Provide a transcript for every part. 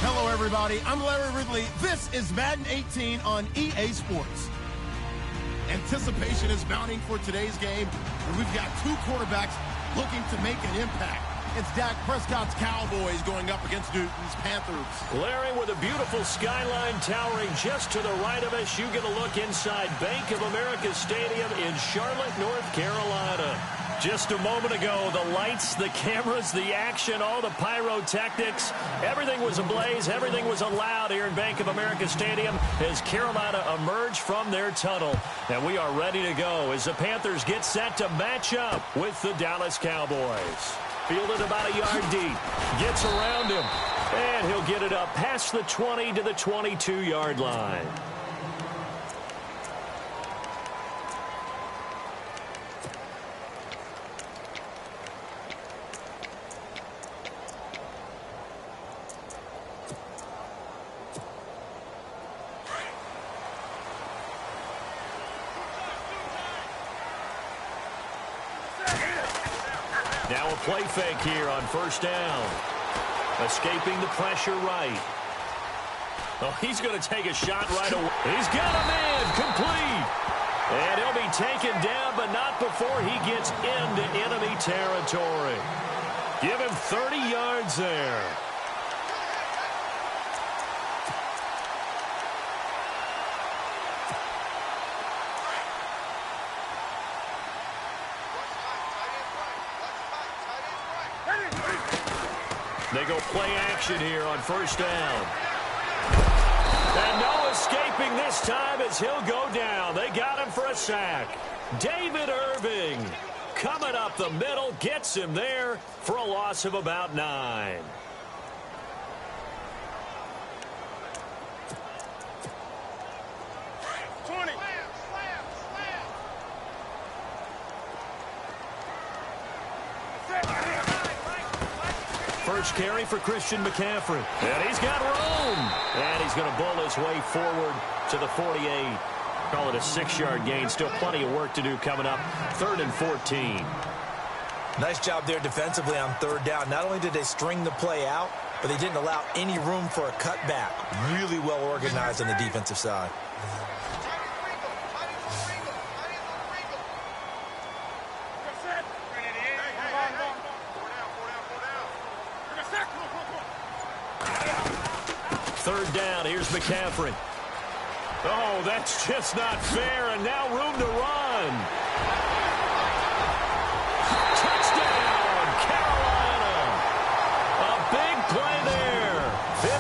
Hello, everybody. I'm Larry Ridley. This is Madden 18 on EA Sports. Anticipation is mounting for today's game, and we've got two quarterbacks looking to make an impact. It's Dak Prescott's Cowboys going up against Newton's Panthers. Larry, with a beautiful skyline towering just to the right of us, you get a look inside Bank of America Stadium in Charlotte, North Carolina. Just a moment ago, the lights, the cameras, the action, all the pyrotechnics, everything was ablaze, everything was allowed here in Bank of America Stadium as Carolina emerged from their tunnel. And we are ready to go as the Panthers get set to match up with the Dallas Cowboys. Fielded about a yard deep, gets around him, and he'll get it up past the 20 to the 22-yard line. Now a play fake here on first down. Escaping the pressure right. Oh, he's going to take a shot right away. He's got a man complete. And he'll be taken down, but not before he gets into enemy territory. Give him 30 yards there. They go play action here on first down. And no escaping this time as he'll go down. They got him for a sack. David Irving coming up the middle, gets him there for a loss of about 9. First carry for Christian McCaffrey. And he's got room. And he's going to bull his way forward to the 48. Call it a 6-yard gain. Still plenty of work to do coming up. 3rd and 14. Nice job there defensively on 3rd down. Not only did they string the play out, but they didn't allow any room for a cutback. Really well organized on the defensive side. Third down, here's McCaffrey. Oh, that's just not fair, and now room to run. Touchdown, Carolina. A big play there,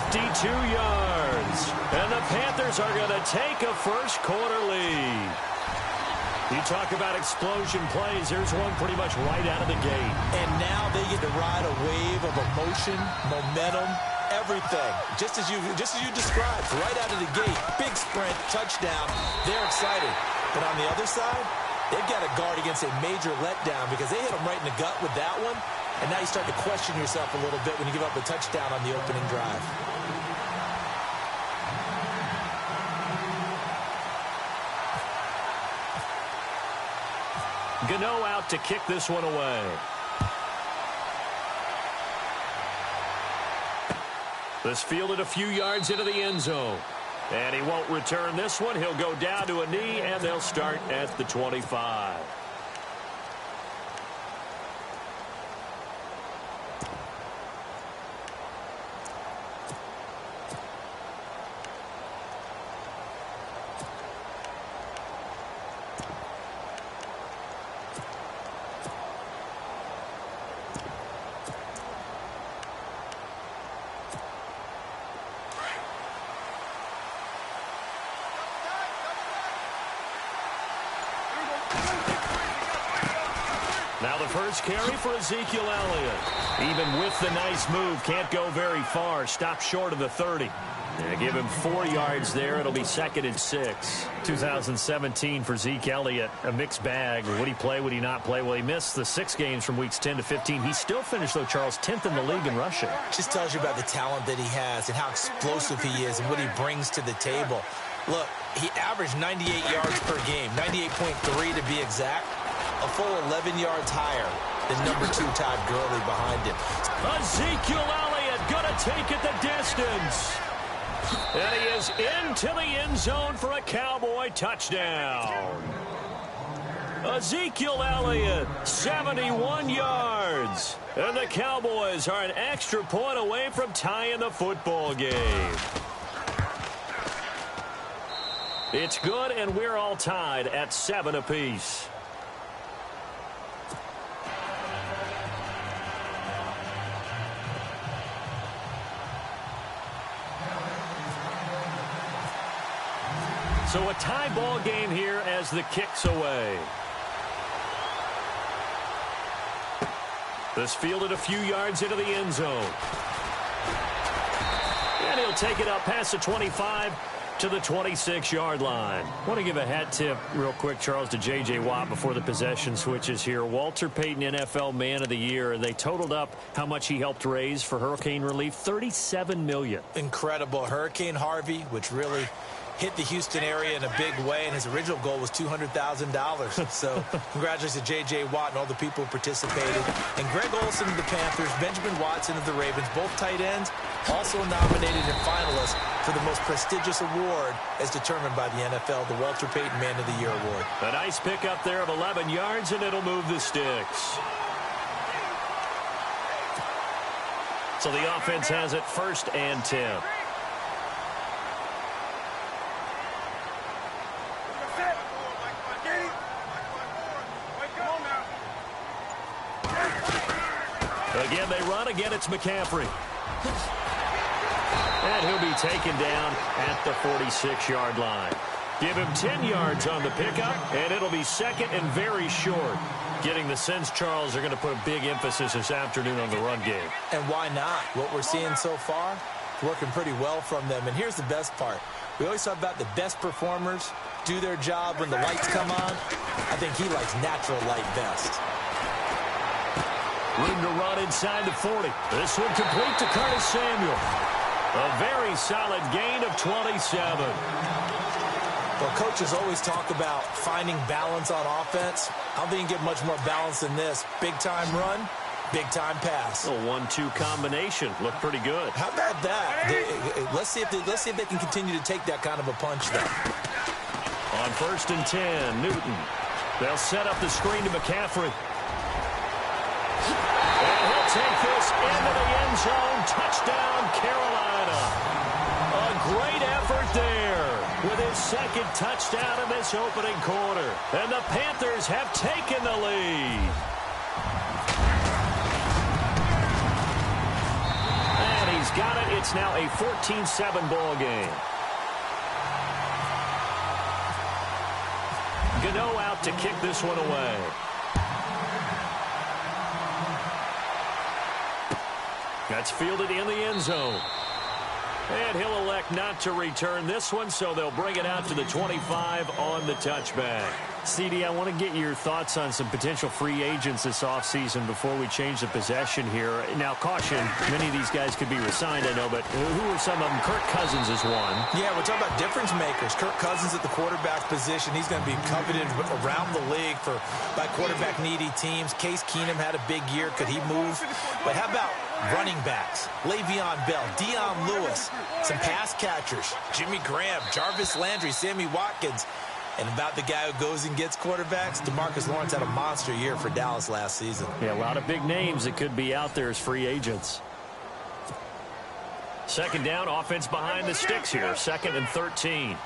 52 yards. And the Panthers are going to take a first-quarter lead. You talk about explosion plays, here's one pretty much right out of the gate. And now they get to ride a wave of emotion, momentum, everything, just as you described, right out of the gate. Big sprint, touchdown. They're excited. But on the other side, they've got to guard against a major letdown because they hit them right in the gut with that one. And now you start to question yourself a little bit when you give up a touchdown on the opening drive. Gano out to kick this one away. This fielded a few yards into the end zone. And he won't return this one. He'll go down to a knee, and they'll start at the 25. Now the first carry for Ezekiel Elliott. Even with the nice move, can't go very far. Stop short of the 30. Yeah, give him 4 yards there. It'll be 2nd and 6. 2017 for Zeke Elliott, a mixed bag. Would he play? Would he not play? Well, he missed the 6 games from weeks 10 to 15. He still finished, though, Charles, 10th in the league in rushing. Just tells you about the talent that he has and how explosive he is and what he brings to the table. Look, he averaged 98 yards per game, 98.3 to be exact. A full 11 yards higher than number 2 Todd Gurley behind him. Ezekiel Elliott going to take it the distance. And he is into the end zone for a Cowboy touchdown. Ezekiel Elliott, 71 yards. And the Cowboys are an extra point away from tying the football game. It's good, and we're all tied at 7 apiece. So a tie ball game here as the kick's away. This fielded a few yards into the end zone. And he'll take it up past the 25 to the 26-yard line. I want to give a hat tip real quick, Charles, to J.J. Watt before the possession switches here. Walter Payton, NFL Man of the Year. They totaled up how much he helped raise for hurricane relief, $37 million. Incredible. Hurricane Harvey, which really hit the Houston area in a big way, and his original goal was $200,000. So congratulations to J.J. Watt and all the people who participated. And Greg Olsen of the Panthers, Benjamin Watson of the Ravens, both tight ends, also nominated and finalists for the most prestigious award as determined by the NFL, the Walter Payton Man of the Year Award. A nice pickup there of 11 yards, and it'll move the sticks. So the offense has it 1st and 10. Again, they run. Again, it's McCaffrey. And he'll be taken down at the 46-yard line. Give him 10 yards on the pickup, and it'll be 2nd and very short. Getting the sense, Charles, they're going to put a big emphasis this afternoon on the run game. And why not? What we're seeing so far, working pretty well from them. And here's the best part. We always talk about the best performers do their job when the lights come on. I think he likes natural light best. Room to run inside the 40. This one complete to Curtis Samuel. A very solid gain of 27. Well, coaches always talk about finding balance on offense. I don't think you can get much more balance than this. Big-time run, big-time pass. A 1-2 combination. Looked pretty good. How about that? Let's see if they can continue to take that kind of a punch, though. On 1st and 10, Newton. They'll set up the screen to McCaffrey. And he'll take this into the end zone. Touchdown, Carolina. A great effort there with his 2nd touchdown in this opening quarter. And the Panthers have taken the lead. And he's got it. It's now a 14-7 ball game. Gano out to kick this one away. That's fielded in the end zone. And he'll elect not to return this one, so they'll bring it out to the 25 on the touchback. CD, I want to get your thoughts on some potential free agents this offseason before we change the possession here. Now, caution, many of these guys could be resigned, I know, but who are some of them? Kirk Cousins is one. Yeah, we're talking about difference makers. Kirk Cousins at the quarterback position. He's going to be coveted around the league by quarterback-needy teams. Case Keenum had a big year. Could he move? But how about running backs? Le'Veon Bell, Dion Lewis, some pass catchers, Jimmy Graham, Jarvis Landry, Sammy Watkins. And about the guy who goes and gets quarterbacks, DeMarcus Lawrence had a monster year for Dallas last season. Yeah, a lot of big names that could be out there as free agents. 2nd down, offense behind the sticks here. 2nd and 13.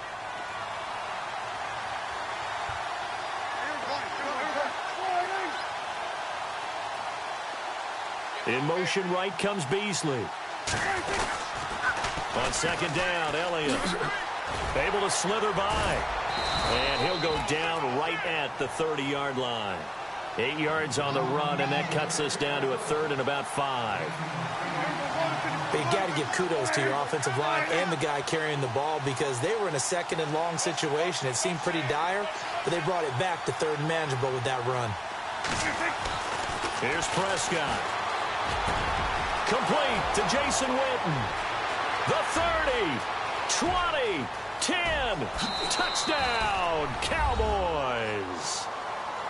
In motion right comes Beasley. On 2nd down, Elliott able to slither by. And he'll go down right at the 30-yard line. 8 yards on the run, and that cuts us down to a 3rd and about 5. But you got to give kudos to your offensive line and the guy carrying the ball because they were in a 2nd and long situation. It seemed pretty dire, but they brought it back to 3rd and manageable with that run. Here's Prescott. Complete to Jason Witten. The 30, 20, 10, touchdown, Cowboys.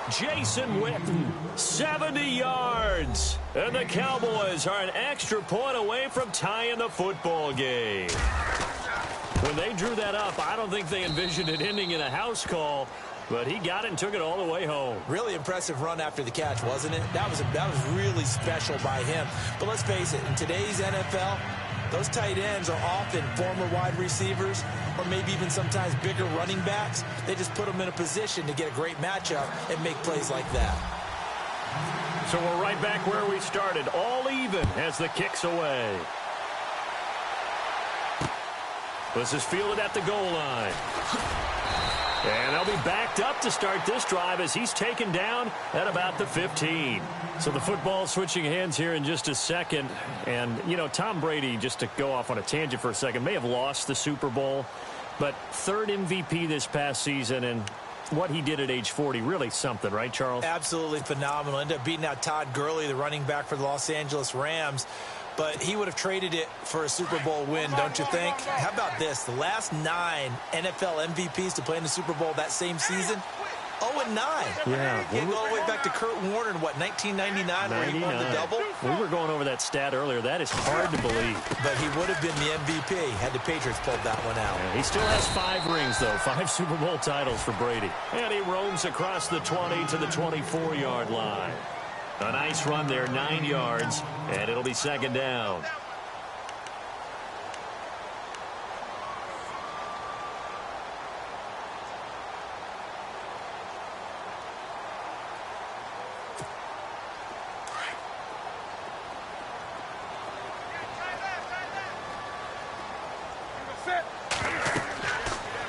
Jason Witten, 70 yards. And the Cowboys are an extra point away from tying the football game. When they drew that up, I don't think they envisioned it ending in a house call. but he got it and took it all the way home. Really impressive run after the catch, wasn't it? That was really special by him. But let's face it, in today's NFL, those tight ends are often former wide receivers or maybe even sometimes bigger running backs. They just put them in a position to get a great matchup and make plays like that. So we're right back where we started, all even as the kick's away. This is fielded at the goal line. And they'll be backed up to start this drive as he's taken down at about the 15. So the football switching hands here in just a second. And, you know, Tom Brady, just to go off on a tangent for a second, may have lost the Super Bowl, but third MVP this past season, and what he did at age 40, really something, right, Charles? Absolutely phenomenal. Ended up beating out Todd Gurley, the running back for the Los Angeles Rams. But he would have traded it for a Super Bowl win, don't you think? How about this? The last 9 NFL MVPs to play in the Super Bowl that same season, 0-9. Yeah. You go all the way back to Kurt Warner in, what, 1999, where he won the double? We were going over that stat earlier. That is hard to believe. But he would have been the MVP had the Patriots pulled that one out. Yeah, he still has 5 rings, though. 5 Super Bowl titles for Brady. And he roams across the 20 to the 24-yard line. A nice run there, 9 yards, and it'll be second down.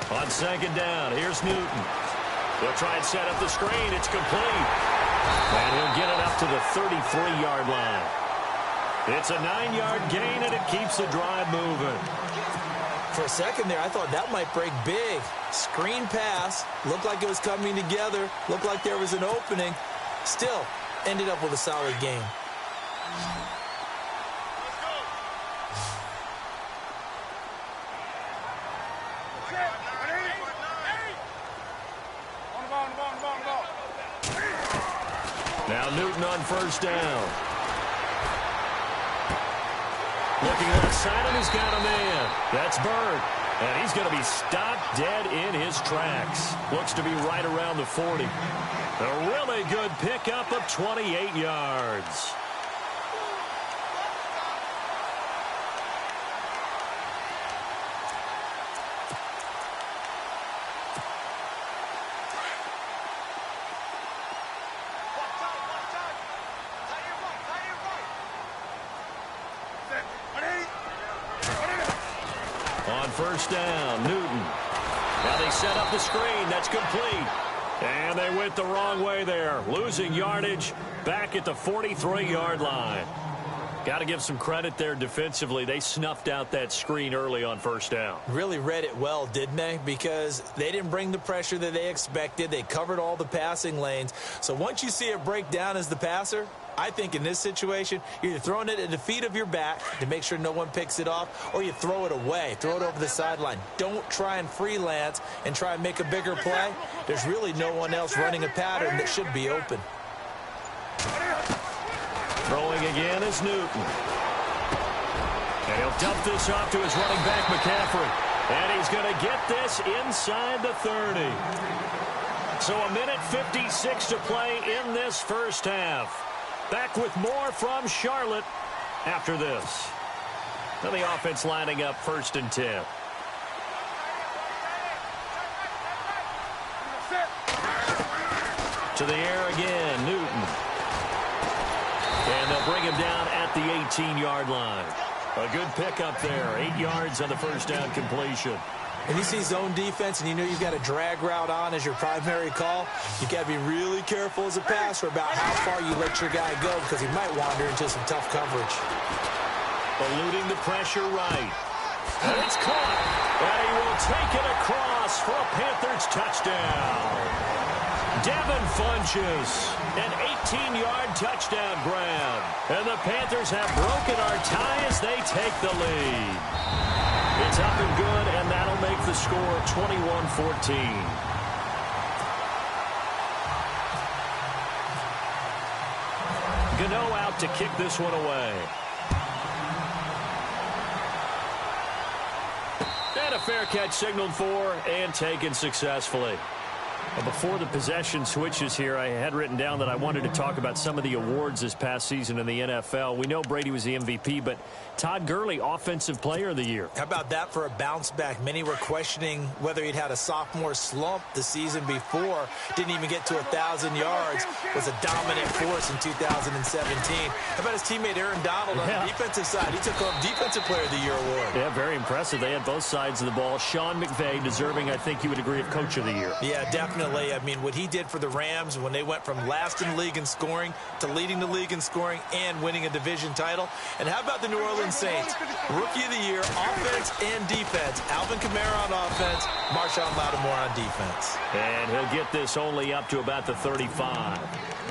On second down, here's Newton. They'll try and set up the screen. It's complete. And he'll get it up to the 33-yard line. It's a 9-yard gain, and it keeps the drive moving. For a second there, I thought that might break big. Screen pass. Looked like it was coming together. Looked like there was an opening. Still, ended up with a solid game. Now Newton on first down. Looking left side, and he's got a man. That's Bird. And he's going to be stopped dead in his tracks. Looks to be right around the 40. A really good pickup of 28 yards. On first down, Newton. Now they set up the screen. That's complete. And they went the wrong way there. Losing yardage back at the 43-yard line. Got to give some credit there defensively. They snuffed out that screen early on first down. Really read it well, didn't they? Because they didn't bring the pressure that they expected. They covered all the passing lanes. So once you see it break down as the passer, I think in this situation, you're either throwing it at the feet of your back to make sure no one picks it off, or you throw it away, throw it over the sideline. Don't try and freelance and try and make a bigger play. There's really no one else running a pattern that should be open. Throwing again is Newton. And he'll dump this off to his running back, McCaffrey. And he's going to get this inside the 30. So a minute 56 to play in this first half. Back with more from Charlotte after this. Now the offense lining up 1st and 10. To the air again, Newton. And they'll bring him down at the 18-yard line. A good pickup there. 8 yards on the first down completion. When you see zone defense and you know you've got a drag route on as your primary call, you've got to be really careful as a passer about how far you let your guy go because he might wander into some tough coverage. Eluding the pressure right. And it's caught. And he will take it across for a Panthers touchdown. Devin Funches, an 18-yard touchdown grab. And the Panthers have broken our tie as they take the lead. It's up and good, and that'll make the score 21-14. Gano out to kick this one away. And a fair catch signaled for and taken successfully. Before the possession switches here, I had written down that I wanted to talk about some of the awards this past season in the NFL. We know Brady was the MVP, but Todd Gurley, Offensive Player of the Year. How about that for a bounce back? Many were questioning whether he'd had a sophomore slump the season before. Didn't even get to 1,000 yards. Was a dominant force in 2017. How about his teammate Aaron Donald on the defensive side? He took home Defensive Player of the Year award. Yeah, very impressive. They had both sides of the ball. Sean McVay deserving, I think you would agree, of Coach of the Year. Yeah, definitely. I mean, what he did for the Rams when they went from last in the league in scoring to leading the league in scoring and winning a division title. And how about the New Orleans Saints? Rookie of the Year, offense and defense. Alvin Kamara on offense, Marshawn Lattimore on defense. And he'll get this only up to about the 35.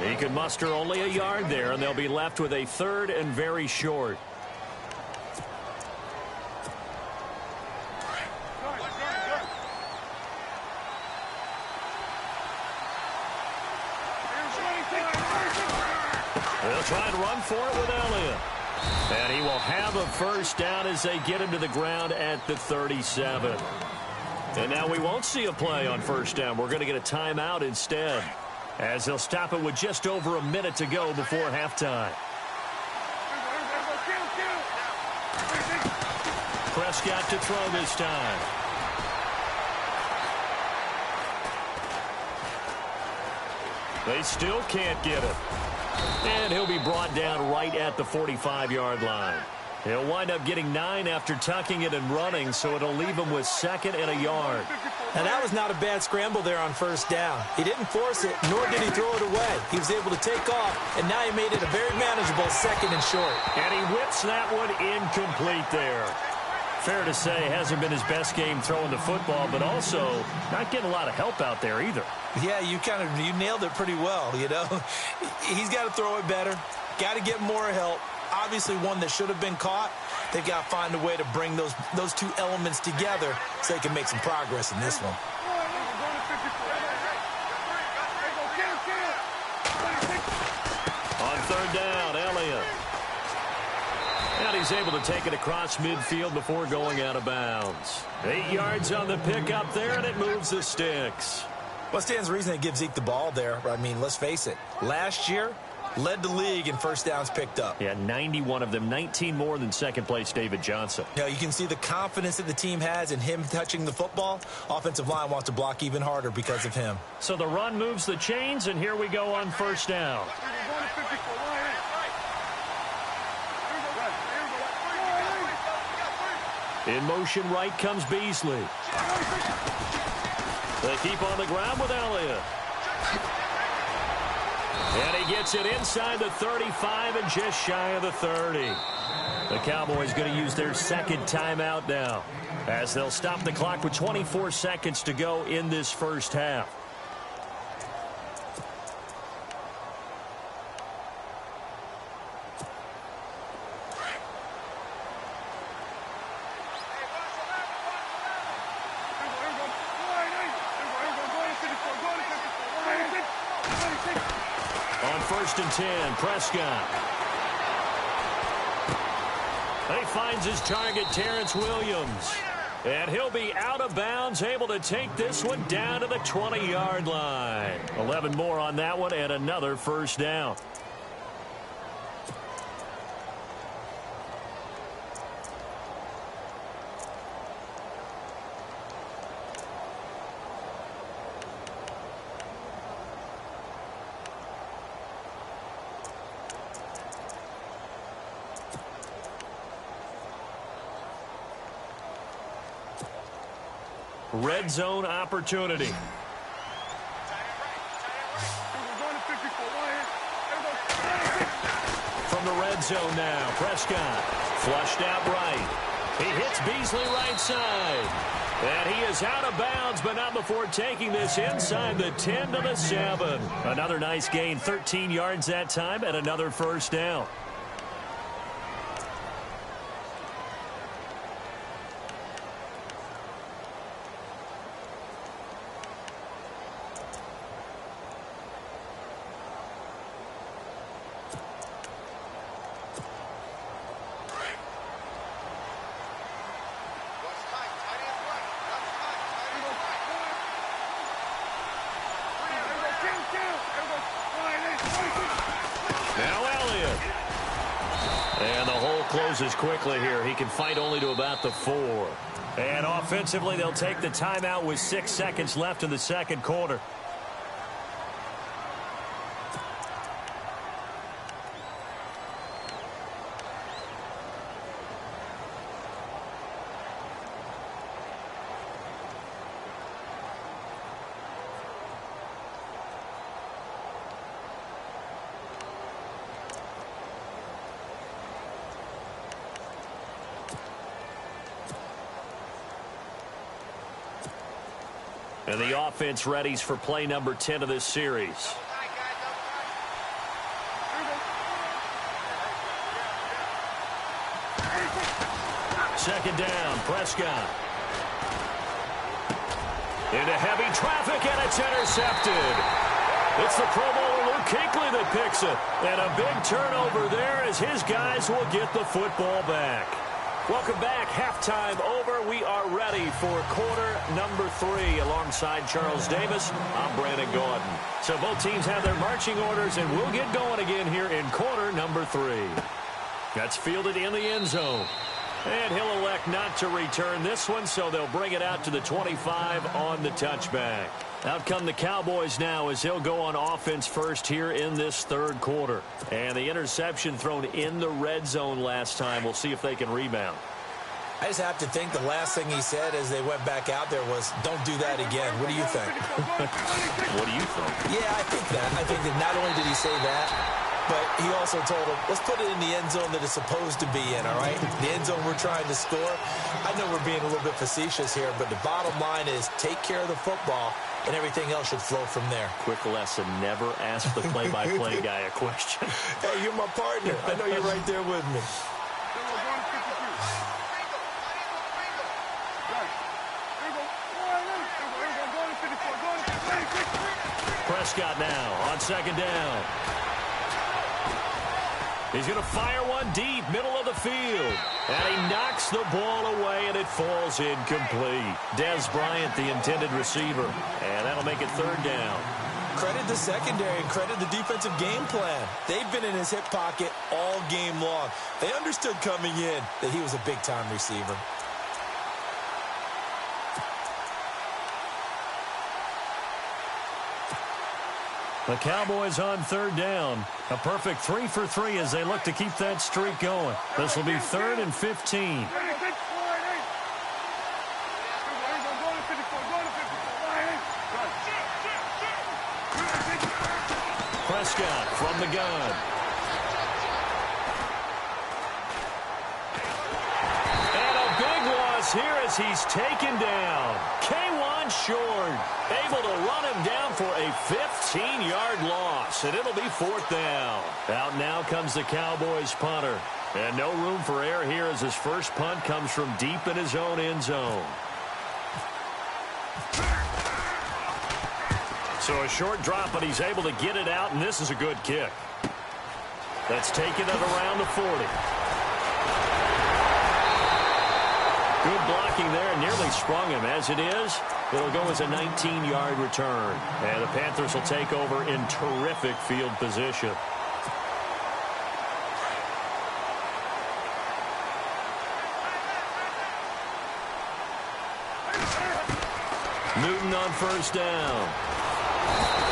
He could muster only a yard there, and they'll be left with a third and very short. They'll try and run for it with Elliott. And he will have a first down as they get him to the ground at the 37. And now we won't see a play on first down. We're going to get a timeout instead, as they'll stop it with just over a minute to go before halftime. Prescott to throw this time. They still can't get it. And he'll be brought down right at the 45-yard line. He'll wind up getting 9 after tucking it and running, so it'll leave him with 2nd and a yard. Now, that was not a bad scramble there on first down. He didn't force it, nor did he throw it away. He was able to take off, and now he made it a very manageable 2nd and short. And he whips that one incomplete there. Fair to say, hasn't been his best game throwing the football, but also not getting a lot of help out there either. Yeah, you nailed it pretty well, you know. He's got to throw it better, got to get more help. Obviously one that should have been caught. They've got to find a way to bring those two elements together so they can make some progress in this one. On third down, Elliott. And he's able to take it across midfield before going out of bounds. 8 yards on the pickup there, and it moves the sticks. What stands to reason it gives Zeke the ball there? I mean, let's face it. Last year, led the league in first downs picked up. Yeah, 91 of them, 19 more than second-place David Johnson. Now, you can see the confidence that the team has in him touching the football. Offensive line wants to block even harder because of him. So the run moves the chains, and here we go on first down. In motion right comes Beasley. They keep on the ground with Elliott. And he gets it inside the 35 and just shy of the 30. The Cowboys going to use their 2nd timeout now, as they'll stop the clock with 24 seconds to go in this first half. On 1st and 10, Prescott. He finds his target, Terrence Williams. And he'll be out of bounds, able to take this one down to the 20-yard line. 11 more on that one, and another first down. Red zone opportunity. From the red zone now, Prescott flushed out right. He hits Beasley right side. And he is out of bounds, but not before taking this inside the 10 to the 7. Another nice gain, 13 yards that time, and another first down. Now Elliott. And the hole closes quickly here. He can fight only to about the 4. And offensively, they'll take the timeout with 6 seconds left in the second quarter. And the offense readies for play number 10 of this series. Second down, Prescott. Into heavy traffic, and it's intercepted. It's the Pro Bowler Luke Kuechly that picks it. And a big turnover there as his guys will get the football back. Welcome back. Halftime over. We are ready for quarter number 3. Alongside Charles Davis, I'm Brandon Gordon. So both teams have their marching orders, and we'll get going again here in quarter number 3. That's fielded in the end zone. And he'll elect not to return this one, so they'll bring it out to the 25 on the touchback. Out come the Cowboys now as they'll go on offense first here in this third quarter. And the interception thrown in the red zone last time. We'll see if they can rebound. I just have to think the last thing he said as they went back out there was, don't do that again. What do you think? What do you think? Yeah, I think that. I think that not only did he say that, but he also told him, let's put it in the end zone that it's supposed to be in, all right? The end zone we're trying to score. I know we're being a little bit facetious here, but the bottom line is take care of the football, and everything else should flow from there. Quick lesson, never ask the play-by-play guy a question. Hey, you're my partner. I know you're right there with me. Prescott now on second down. He's going to fire one deep, middle of the field. And he knocks the ball away, and it falls incomplete. Dez Bryant, the intended receiver. And that'll make it third down. Credit the secondary and credit the defensive game plan. They've been in his hip pocket all game long. They understood coming in that he was a big-time receiver. The Cowboys on third down. A perfect 3 for 3 as they look to keep that streak going. This will be 3rd and 15. Prescott from the gun. And a big loss here as he's taken down. K1 Short able to run him down for a 15-yard loss, and it'll be 4th down. Out now comes the Cowboys punter. And no room for error here as his first punt comes from deep in his own end zone. So a short drop, but he's able to get it out, and this is a good kick. That's taken at around the 40. Good blocking there, nearly sprung him. As it is, it'll go as a 19-yard return. And the Panthers will take over in terrific field position. Newton on first down.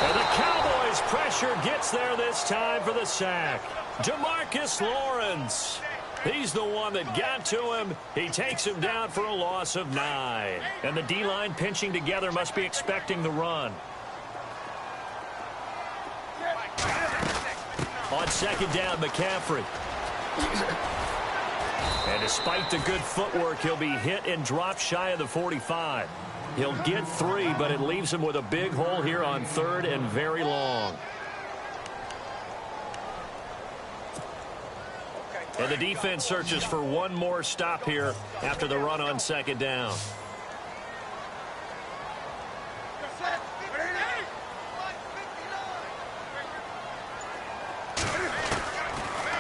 And the Cowboys pressure gets there this time for the sack. DeMarcus Lawrence. He's the one that got to him. He takes him down for a loss of 9. And the D-line pinching together must be expecting the run. On second down, McCaffrey. And despite the good footwork, he'll be hit and dropped shy of the 45. He'll get 3, but it leaves him with a big hole here on 3rd and very long. And the defense searches for one more stop here after the run on second down.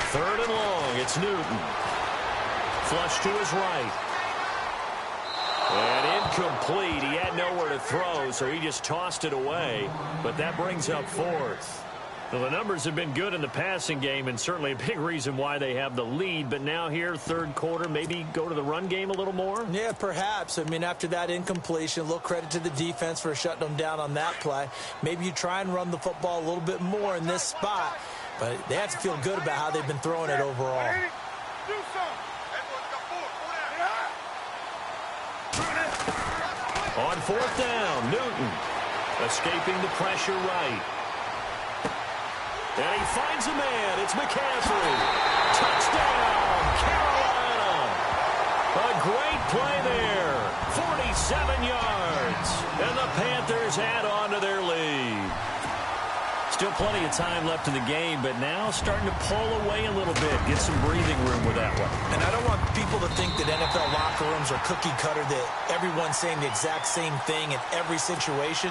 Third and long, it's Newton. Flush to his right. And incomplete. He had nowhere to throw, so he just tossed it away. But that brings up 4th. Well, the numbers have been good in the passing game and certainly a big reason why they have the lead. But now here, third quarter, maybe go to the run game a little more? Yeah, perhaps. I mean, after that incompletion, a little credit to the defense for shutting them down on that play. Maybe you try and run the football a little bit more in this spot. But they have to feel good about how they've been throwing it overall. On fourth down, Newton escaping the pressure right. And he finds a man. It's McCaffrey. Touchdown, Carolina. A great play there. 47 yards. And the Panthers add on to their lead. Still plenty of time left in the game, but now starting to pull away a little bit. Get some breathing room with that one. And I don't want people to think that NFL locker rooms are cookie cutter, that everyone's saying the exact same thing in every situation.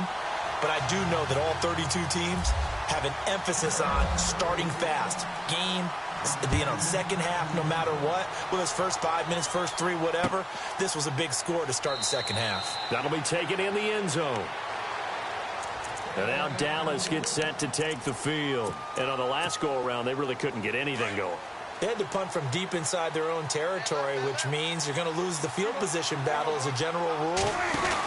But I do know that all 32 teams have an emphasis on starting fast. Game, second half, no matter what. Whether it's first 5 minutes, first 3, whatever. This was a big score to start the second half. That'll be taken in the end zone. And now Dallas gets set to take the field. And on the last go-around, they really couldn't get anything going. They had to punt from deep inside their own territory, which means you're going to lose the field position battle as a general rule.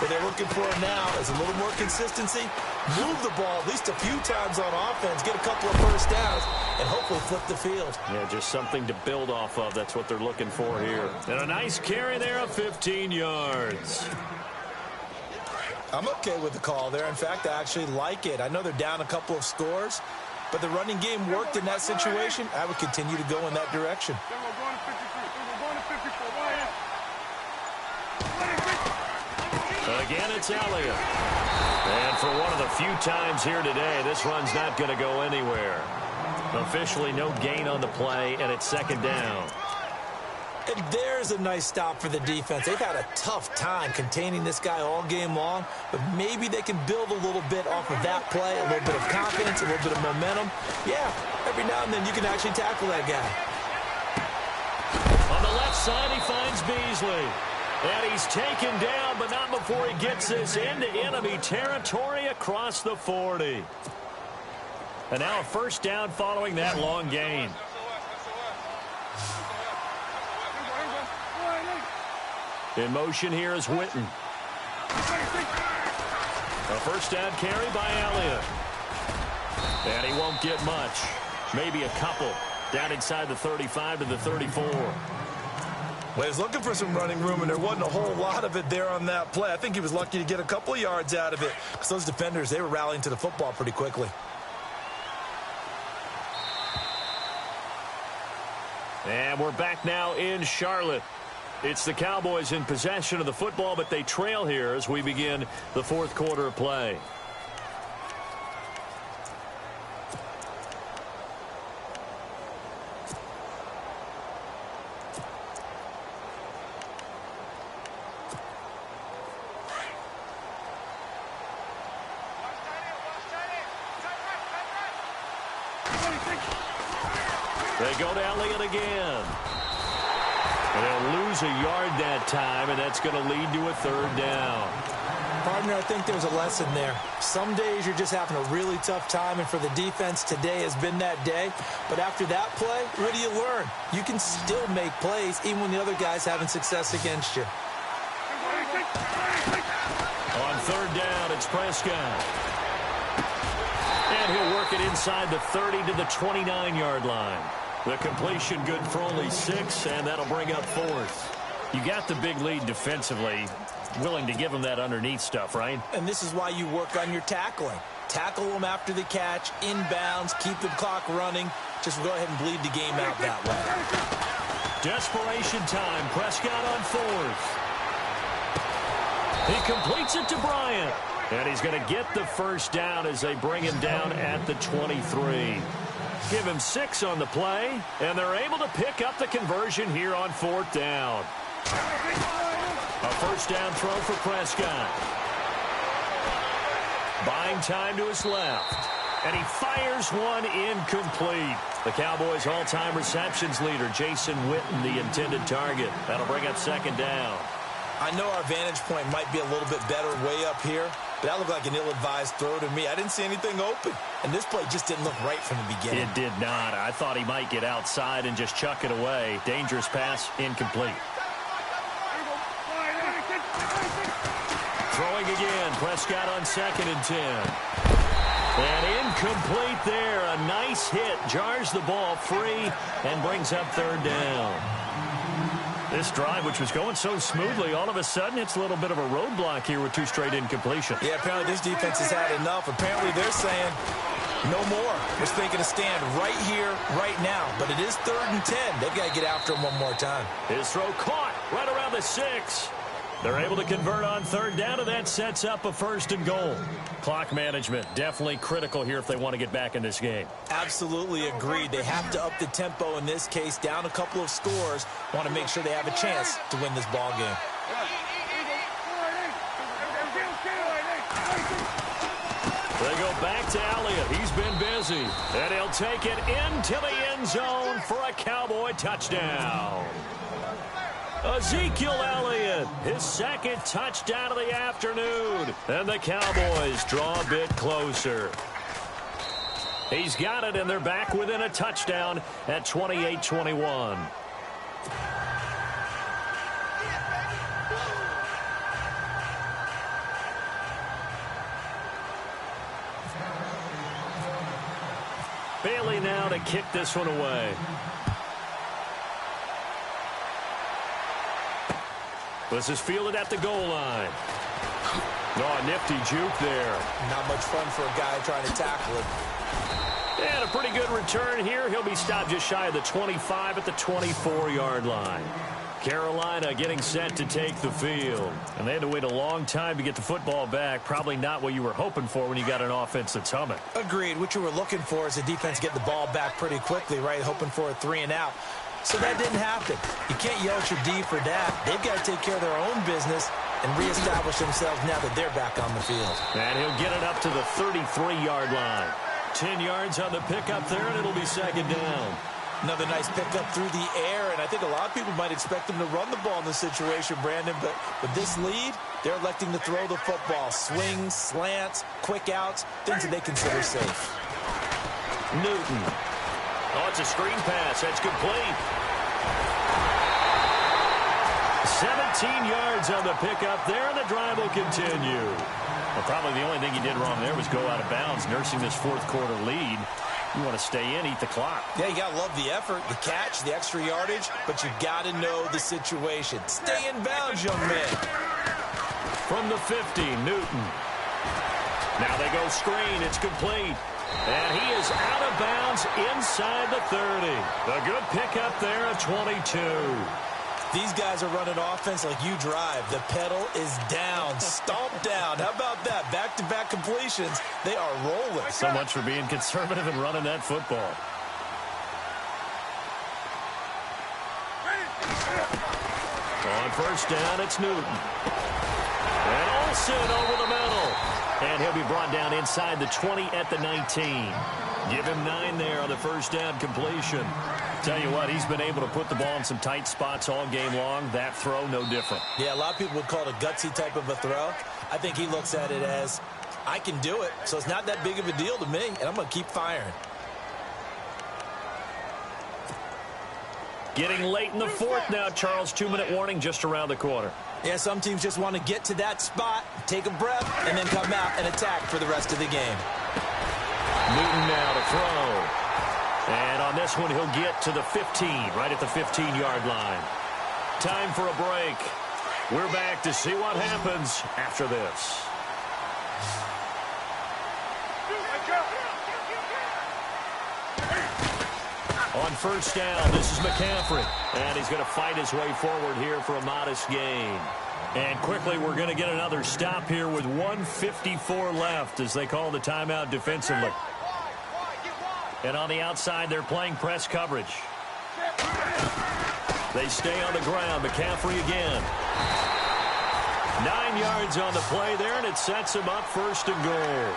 What they're looking for now is a little more consistency, move the ball at least a few times on offense, get a couple of first downs, and hopefully flip the field. Yeah, just something to build off of. That's what they're looking for here. And a nice carry there of 15 yards. I'm okay with the call there. In fact, I actually like it. I know they're down a couple of scores, but the running game worked in that situation. I would continue to go in that direction. Again, it's Elliott. And for one of the few times here today, this run's not going to go anywhere. Officially no gain on the play, and it's second down. And there's a nice stop for the defense. They've had a tough time containing this guy all game long, but maybe they can build a little bit off of that play, a little bit of confidence, a little bit of momentum. Yeah, every now and then you can actually tackle that guy. On the left side, he finds Beasley. And he's taken down, but not before he gets this into enemy territory across the 40. And now a first down following that long gain. In motion here is Witten. A first down carry by Elliott. And he won't get much. Maybe a couple. Down inside the 35 to the 34. Well, he was looking for some running room, and there wasn't a whole lot of it there on that play. I think he was lucky to get a couple of yards out of it, because those defenders, they were rallying to the football pretty quickly. And we're back now in Charlotte. It's the Cowboys in possession of the football, but they trail here as we begin the fourth quarter of play. They go to Elliott again. And they'll lose a yard that time, and that's going to lead to a third down. Partner, I think there's a lesson there. Some days you're just having a really tough time, and for the defense, today has been that day. But after that play, what do you learn? You can still make plays even when the other guy's having success against you. On third down, it's Prescott. And he'll work it inside the 30 to the 29-yard line. The completion good for only 6, and that'll bring up fourth. You got the big lead defensively. Willing to give them that underneath stuff, right? And this is why you work on your tackling. Tackle them after the catch, inbounds, keep the clock running. Just go ahead and bleed the game out that way. Desperation time. Prescott on fourth. He completes it to Bryant. And he's going to get the first down as they bring him down at the 23. Give him 6 on the play, and they're able to pick up the conversion here on fourth down. A first down throw for Prescott. Buying time to his left. And he fires one incomplete. The Cowboys' all-time receptions leader, Jason Witten, the intended target. That'll bring up second down. I know our vantage point might be a little bit better way up here, but that looked like an ill-advised throw to me. I didn't see anything open, and this play just didn't look right from the beginning. It did not. I thought he might get outside and just chuck it away. Dangerous pass, incomplete. Throwing again, Prescott on 2nd and 10. And incomplete there. A nice hit. Jars the ball free and brings up 3rd down. This drive, which was going so smoothly, all of a sudden it's a little bit of a roadblock here with 2 straight incompletions. Yeah, apparently this defense has had enough. Apparently they're saying no more. We're taking a stand right here, right now. But it is 3rd and 10. They've got to get after him one more time. His throw caught right around the 6. They're able to convert on 3rd down, and that sets up a 1st and goal. Clock management definitely critical here if they want to get back in this game. Absolutely agreed. They have to up the tempo in this case, down a couple of scores. Want to make sure they have a chance to win this ball game. They go back to Elliott. He's been busy. And he'll take it into the end zone for a Cowboy touchdown. Ezekiel Elliott, his 2nd touchdown of the afternoon. And the Cowboys draw a bit closer. He's got it, and they're back within a touchdown at 28-21. Bailey now to kick this one away. This is fielded at the goal line. Oh, a nifty juke there. Not much fun for a guy trying to tackle it. And a pretty good return here. He'll be stopped just shy of the 25 at the 24-yard line. Carolina getting set to take the field. And they had to wait a long time to get the football back. Probably not what you were hoping for when you got an offense that's humming. Agreed. What you were looking for is the defense getting the ball back pretty quickly, right? Hoping for a 3 and out. So that didn't happen. You can't yell at your D for that. They've got to take care of their own business and reestablish themselves now that they're back on the field. And he'll get it up to the 33-yard line. 10 yards on the pickup there, and it'll be 2nd down. Another nice pickup through the air, and I think a lot of people might expect them to run the ball in this situation, Brandon, but with this lead, they're electing to throw the football. Swings, slants, quick outs, things that they consider safe. Newton. Oh, it's a screen pass. That's complete. 17 yards on the pickup there, and the drive will continue. Well, probably the only thing he did wrong there was go out of bounds, nursing this 4th quarter lead. You want to stay in, eat the clock. Yeah, you got to love the effort, the catch, the extra yardage, but you got to know the situation. Stay in bounds, young man. From the 50, Newton. Now they go screen. It's complete. And he is out of bounds inside the 30. A good pickup there at 22. These guys are running offense like you drive. The pedal is down, stomped down. How about that? Back-to-back completions. They are rolling. So much for being conservative and running that football. On 1st down, it's Newton. And Olsen over the middle. And he'll be brought down inside the 20 at the 19. Give him 9 there on the 1st down completion. Tell you what, he's been able to put the ball in some tight spots all game long. That throw, no different. Yeah, a lot of people would call it a gutsy type of a throw. I think he looks at it as, I can do it, so it's not that big of a deal to me, and I'm going to keep firing. Getting late in the 4th now, Charles. 2-minute warning just around the corner. Yeah, some teams just want to get to that spot, take a breath, and then come out and attack for the rest of the game. Newton now to throw. And on this one, he'll get to the 15, right at the 15-yard line. Time for a break. We're back to see what happens after this. On 1st down, this is McCaffrey. And he's going to fight his way forward here for a modest gain. And quickly, we're going to get another stop here with 1:54 left as they call the timeout defensively. And on the outside, they're playing press coverage. They stay on the ground. McCaffrey again. 9 yards on the play there, and it sets him up 1st and goal.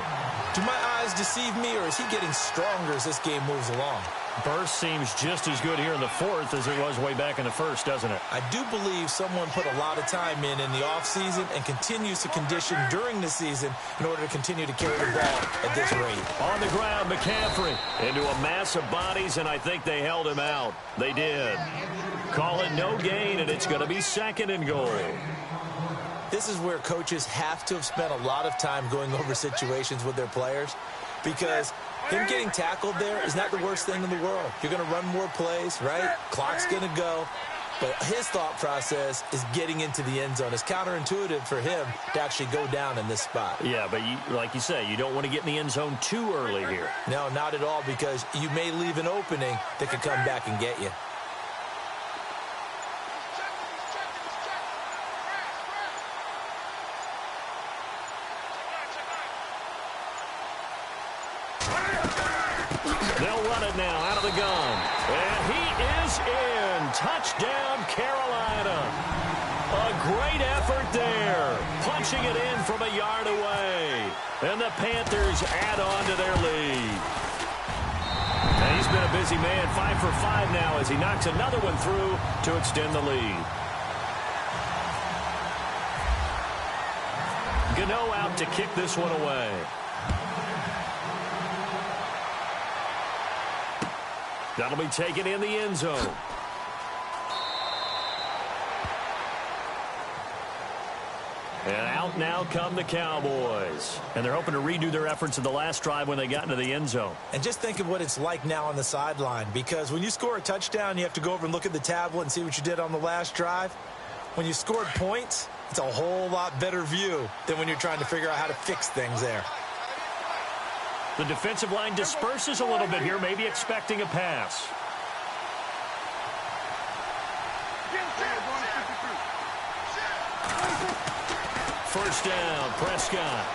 Do my eyes deceive me, or is he getting stronger as this game moves along? Burst seems just as good here in the 4th as it was way back in the 1st, doesn't it? I do believe someone put a lot of time in the offseason and continues to condition during the season in order to continue to carry the ball at this rate. On the ground, McCaffrey into a mass of bodies, and I think they held him out. They did. Call it no gain, and it's going to be 2nd and goal. This is where coaches have to have spent a lot of time going over situations with their players, because him getting tackled there is not the worst thing in the world. You're going to run more plays, right? Clock's going to go. But his thought process is getting into the end zone. It's counterintuitive for him to actually go down in this spot. Yeah, but like you say, you don't want to get in the end zone too early here. No, not at all, because you may leave an opening that could come back and get you. They'll run it now out of the gun. And he is in. Touchdown, Carolina. A great effort there. Punching it in from a yard away. And the Panthers add on to their lead. And he's been a busy man. 5 for 5 now as he knocks another one through to extend the lead. Gano out to kick this one away. That'll be taken in the end zone. And out now come the Cowboys. And they're hoping to redo their efforts in the last drive when they got into the end zone. And just think of what it's like now on the sideline, because when you score a touchdown, you have to go over and look at the tablet and see what you did on the last drive. When you scored points, it's a whole lot better view than when you're trying to figure out how to fix things there. The defensive line disperses a little bit here, maybe expecting a pass. First down, Prescott.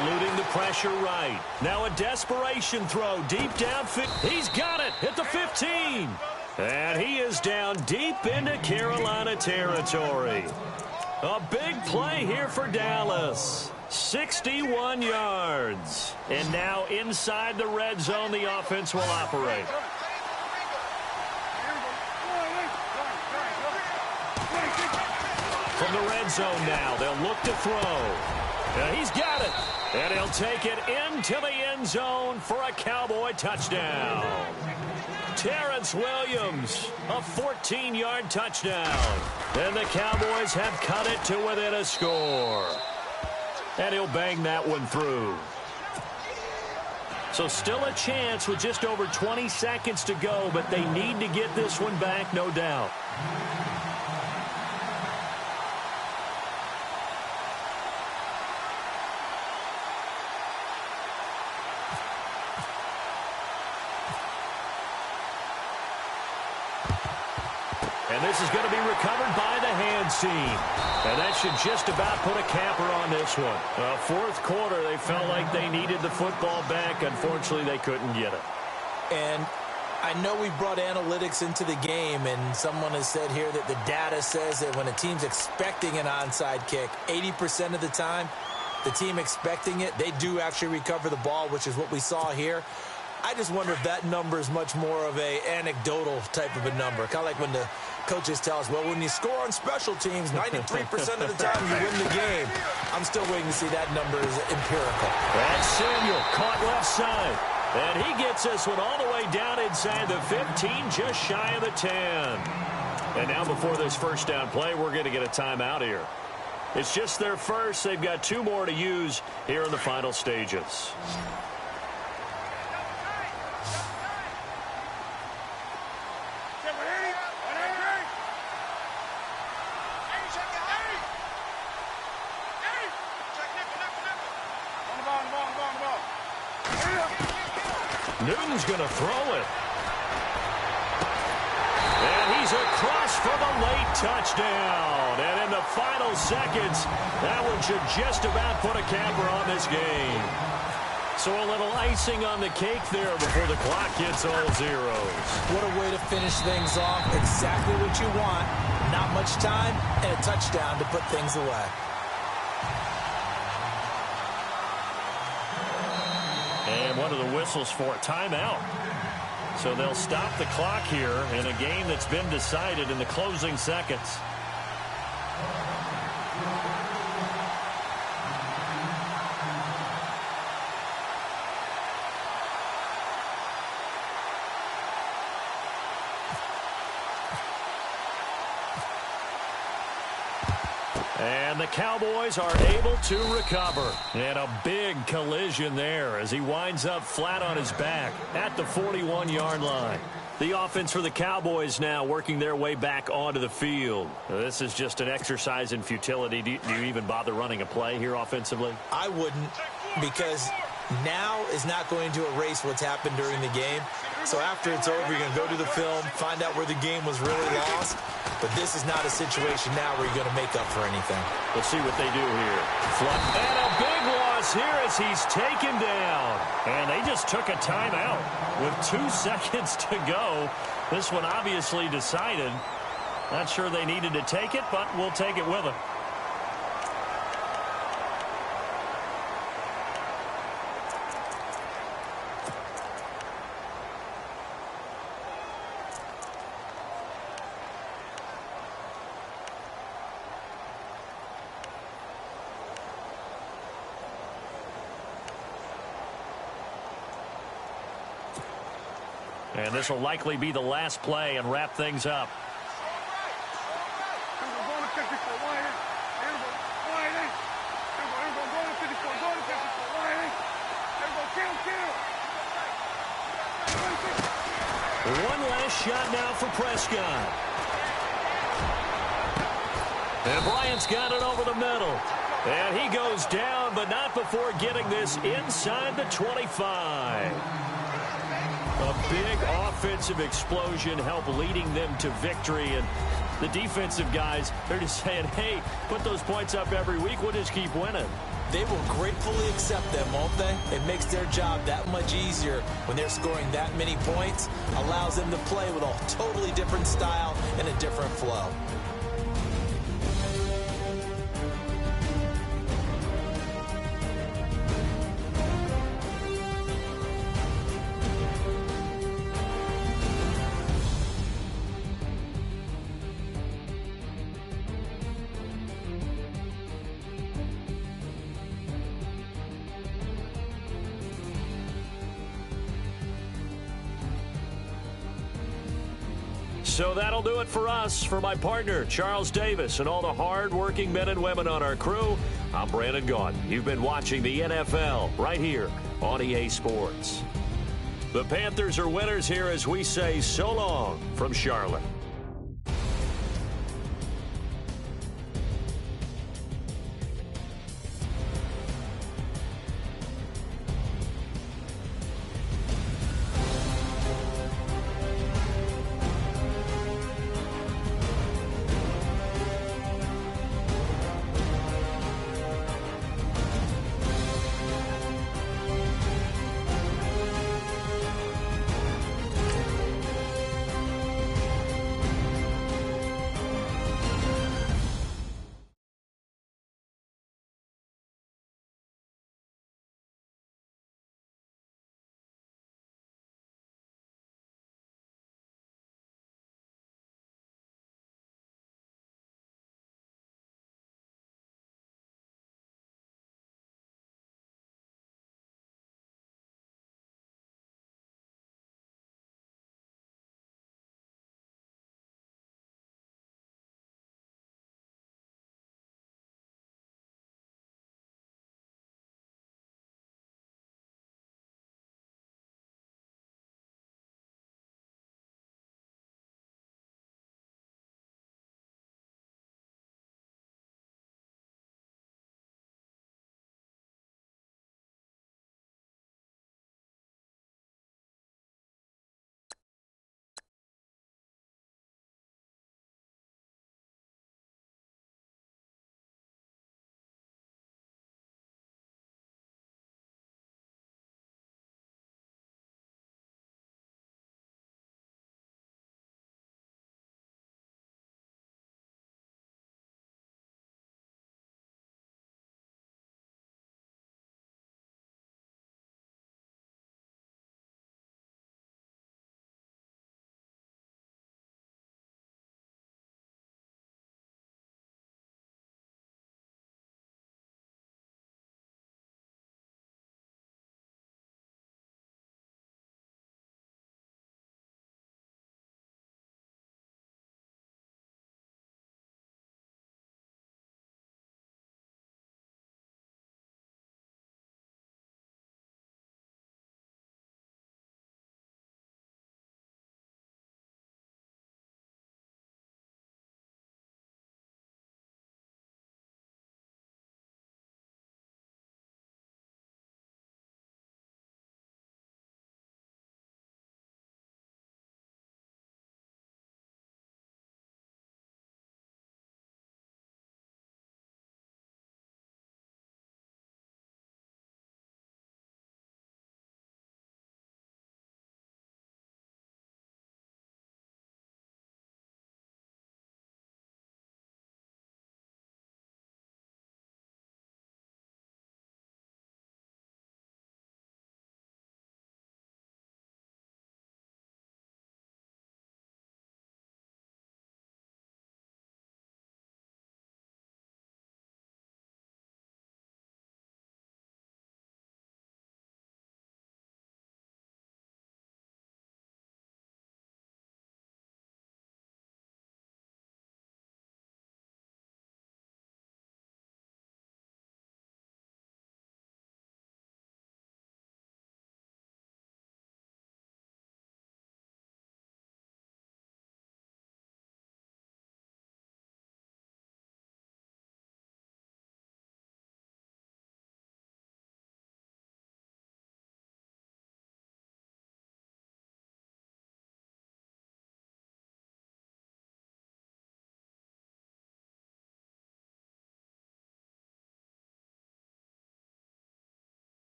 Eluding the pressure right. Now a desperation throw deep down. He's got it at the 15. And he is down deep into Carolina territory. A big play here for Dallas. 61 yards. And now inside the red zone, the offense will operate. From the red zone now, they'll look to throw. He's got it. And he'll take it into the end zone for a Cowboy touchdown. Terrence Williams, a 14-yard touchdown. And the Cowboys have cut it to within a score. And he'll bang that one through. So still a chance with just over 20 seconds to go, but they need to get this one back, no doubt. And this is going to be recovered by the hands team. And that should just about put a capper on this one. Fourth quarter, they felt like they needed the football back. Unfortunately, they couldn't get it. And I know we brought analytics into the game, and someone has said here that the data says that when a team's expecting an onside kick, 80% of the time, the team expecting it, they do actually recover the ball, which is what we saw here. I just wonder if that number is much more of a anecdotal type of a number. Kind of like when the coaches tell us, well, when you score on special teams, 93% of the time you win the game. I'm still waiting to see that number is empirical. That's Samuel caught left side. And he gets this one all the way down inside the 15, just shy of the 10. And now before this first down play, we're going to get a timeout here. It's just their first. They've got 2 more to use here in the final stages. Newton's going to throw it. And he's across for the late touchdown. And in the final seconds, that one should just about put a capper on this game. So a little icing on the cake there before the clock hits all zeros. What a way to finish things off. Exactly what you want. Not much time and a touchdown to put things away. And one of the whistles for a timeout. So they'll stop the clock here in a game that's been decided in the closing seconds. And the Cowboys are able to recover. And a big collision there as he winds up flat on his back at the 41-yard line. The offense for the Cowboys now working their way back onto the field. This is just an exercise in futility. Do you even bother running a play here offensively? I wouldn't, because now is not going to erase what's happened during the game. So after it's over, you're going to go to the film, find out where the game was really lost. But this is not a situation now where you're going to make up for anything. Let's see what they do here. And a big loss here as he's taken down. And they just took a timeout with 2 seconds to go. This one obviously decided. Not sure they needed to take it, but we'll take it with them. And this will likely be the last play and wrap things up. One last shot now for Prescott. And Bryant's got it over the middle. And he goes down, but not before getting this inside the 25. A big offensive explosion helped leading them to victory. And the defensive guys, they're just saying, hey, put those points up every week. We'll just keep winning. They will gratefully accept them, won't they? It makes their job that much easier when they're scoring that many points. Allows them to play with a totally different style and a different flow. So that'll do it for us. For my partner, Charles Davis, and all the hard-working men and women on our crew, I'm Brandon Gaudin. You've been watching the NFL right here on EA Sports. The Panthers are winners here as we say so long from Charlotte.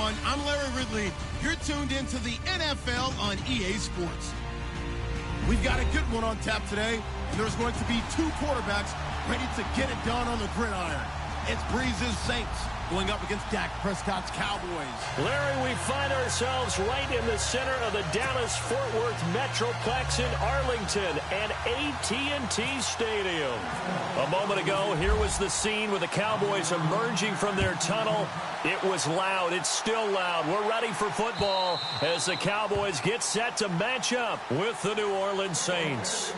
everyone. I'm Larry Ridley. You're tuned into the NFL on EA Sports. We've got a good one on tap today, and there's going to be two quarterbacks ready to get it done on the gridiron. It's Breeze's Saints going up against Dak Prescott's Cowboys. Larry, we find ourselves right in the center of the Dallas-Fort Worth Metroplex in Arlington and AT&T Stadium. A moment ago, here was the scene with the Cowboys emerging from their tunnel. It was loud. It's still loud. We're ready for football as the Cowboys get set to match up with the New Orleans Saints.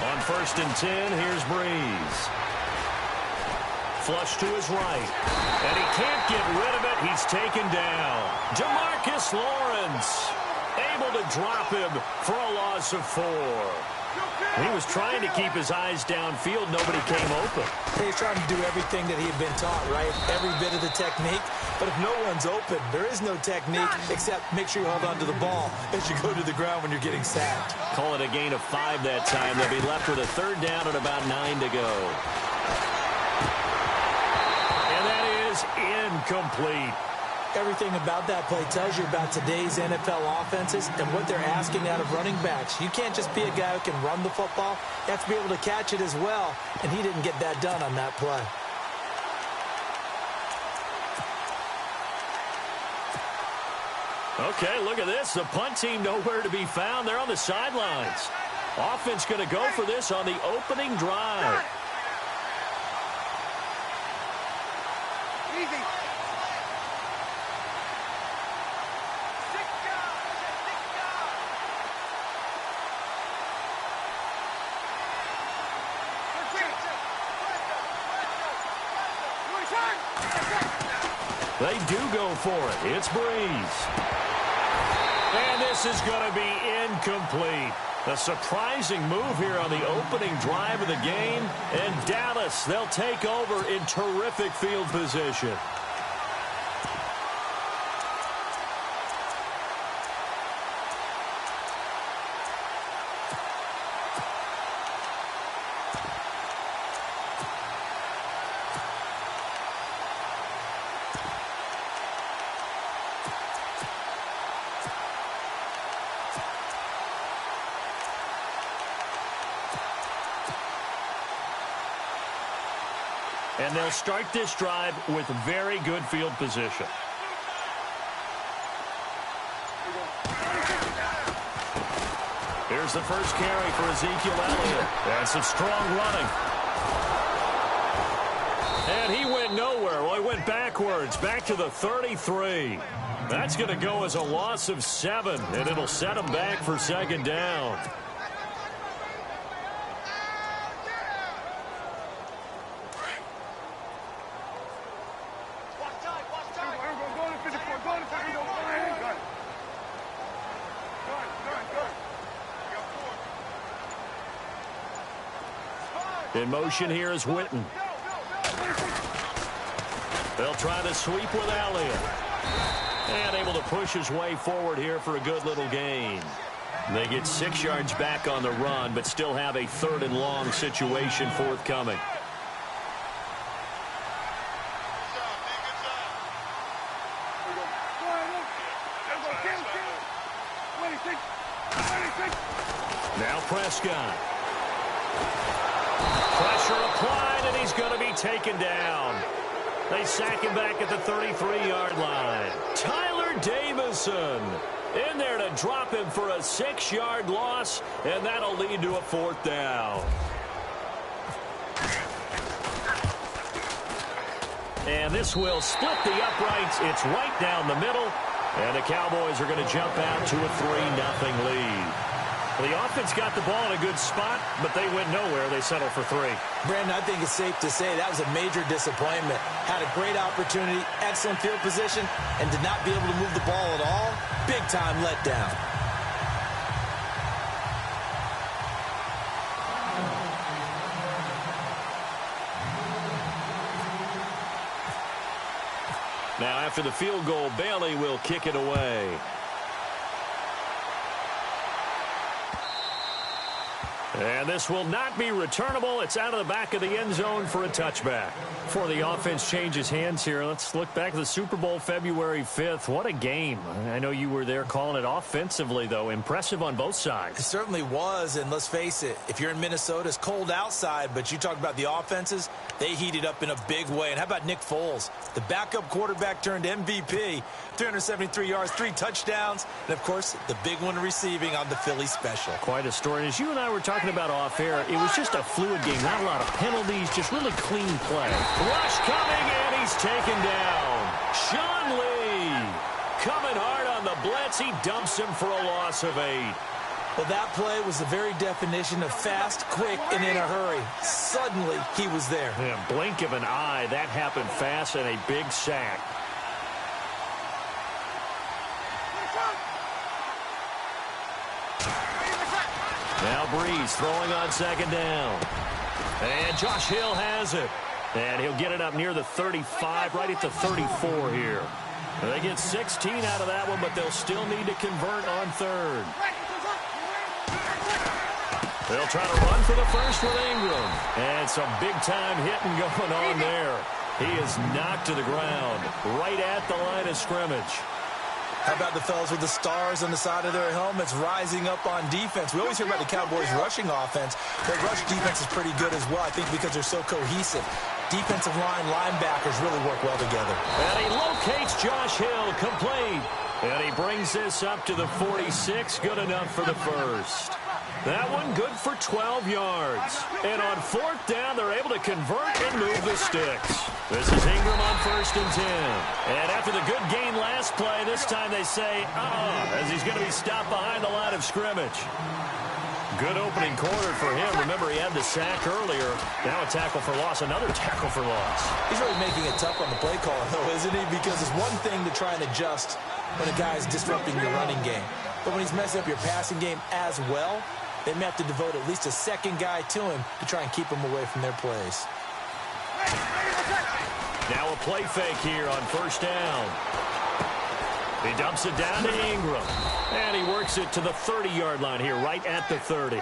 On 1st and 10, here's Breeze. Flush to his right. And he can't get rid of it. He's taken down. DeMarcus Lawrence able to drop him for a loss of 4. He was trying to keep his eyes downfield. Nobody came open. He's trying to do everything that he had been taught, right? Every bit of the technique. But if no one's open, there is no technique except make sure you hold on to the ball as you go to the ground when you're getting sacked. Call it a gain of 5 that time. They'll be left with a 3rd down and about 9 to go. And that is incomplete. Everything about that play tells you about today's NFL offenses and what they're asking out of running backs. You can't just be a guy who can run the football. You have to be able to catch it as well, and he didn't get that done on that play. Okay, look at this. The punt team nowhere to be found. They're on the sidelines. Offense going to go for this on the opening drive. Easy. They do go for it. It's Breeze. And this is going to be incomplete. A surprising move here on the opening drive of the game. And Dallas, they'll take over in terrific field position. And they'll start this drive with very good field position. Here's the first carry for Ezekiel Elliott. That's some strong running. And he went nowhere. Well, he went backwards, back to the 33. That's going to go as a loss of 7, and it'll set him back for 2nd down. In motion here is Witten. They'll try to sweep with Elliott. And able to push his way forward here for a good little gain. They get 6 yards back on the run, but still have a 3rd and long situation forthcoming. Now Prescott. Pressure applied, and he's going to be taken down. They sack him back at the 33-yard line. Tyler Davison in there to drop him for a 6-yard loss, and that'll lead to a 4th down. And this will split the uprights. It's right down the middle, and the Cowboys are going to jump out to a 3-0 lead. The offense got the ball in a good spot, but they went nowhere. They settled for 3. Brandon, I think it's safe to say that was a major disappointment. Had a great opportunity, excellent field position, and did not be able to move the ball at all. Big-time letdown. Now, after the field goal, Bailey will kick it away. And this will not be returnable. It's out of the back of the end zone for a touchback. Before the offense changes hands here, let's look back at the Super Bowl February 5th. What a game. I know you were there calling it offensively, though. Impressive on both sides. It certainly was, and let's face it, if you're in Minnesota, it's cold outside, but you talk about the offenses, they heated up in a big way. And how about Nick Foles? The backup quarterback turned MVP, 373 yards, 3 touchdowns, and, of course, the big one receiving on the Philly special. Quite a story. As you and I were talking about off air, it was just a fluid game. Not a lot of penalties, just really clean play. Rush coming, and he's taken down. Sean Lee coming hard on the blitz. He dumps him for a loss of 8. Well, that play was the very definition of fast, quick, and in a hurry. Suddenly, he was there. Yeah, blink of an eye. That happened fast, and a big sack. Now Breeze throwing on 2nd down. And Josh Hill has it. And he'll get it up near the 35, right at the 34 here. They get 16 out of that one, but they'll still need to convert on 3rd. They'll try to run for the first with Ingram. And some big-time hitting going on there. He is knocked to the ground right at the line of scrimmage. How about the fellas with the stars on the side of their helmets rising up on defense? We always hear about the Cowboys' rushing offense. Their rush defense is pretty good as well, I think, because they're so cohesive. Defensive line linebackers really work well together. And he locates Josh Hill, complete. And he brings this up to the 46, good enough for the first. That one good for 12 yards. And on 4th down, they're able to convert and move the sticks. This is Ingram on 1st and 10. And after the good gain last play, this time they say, as he's going to be stopped behind the line of scrimmage. Good opening quarter for him. Remember, he had the sack earlier. Now a tackle for loss, another tackle for loss. He's really making it tough on the play call, though, isn't he? Because it's one thing to try and adjust when a guy's disrupting your running game. But when he's messing up your passing game as well, they may have to devote at least a 2nd guy to him to try and keep him away from their plays. Now a play fake here on 1st down. He dumps it down to Ingram. And he works it to the 30-yard line here, right at the 30.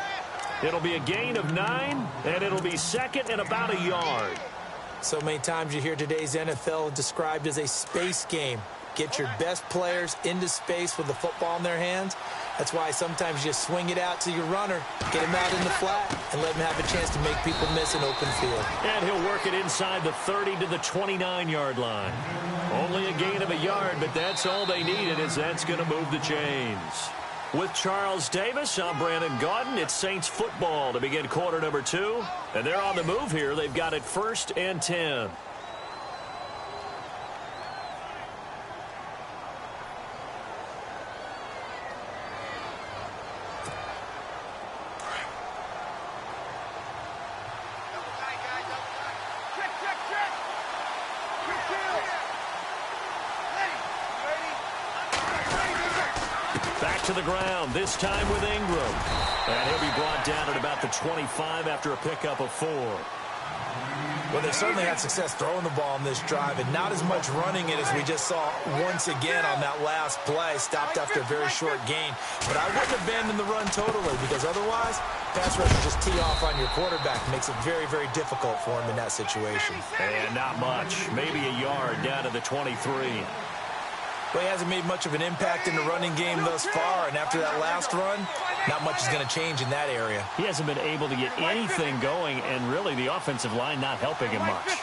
It'll be a gain of 9, and it'll be 2nd and about a yard. So many times you hear today's NFL described as a space game. Get your best players into space with the football in their hands. That's why sometimes you swing it out to your runner, get him out in the flat, and let him have a chance to make people miss an open field. And he'll work it inside the 30 to the 29-yard line. Only a gain of a yard, but that's all they needed, as that's going to move the chains. With Charles Davis, I'm Brandon Gaudin. It's Saints football to begin quarter number 2. And they're on the move here. They've got it 1st and 10. To the ground, this time with Ingram. And he'll be brought down at about the 25 after a pickup of 4. Well, they certainly had success throwing the ball on this drive, and not as much running it as we just saw once again on that last play. Stopped after a very short gain. But I wouldn't abandon the run totally, because otherwise, pass rush will just tee off on your quarterback. Makes it very, very difficult for him in that situation. And not much. Maybe a yard down to the 23. Well, he hasn't made much of an impact in the running game thus far, and after that last run, not much is going to change in that area. He hasn't been able to get anything going, and really the offensive line not helping him much.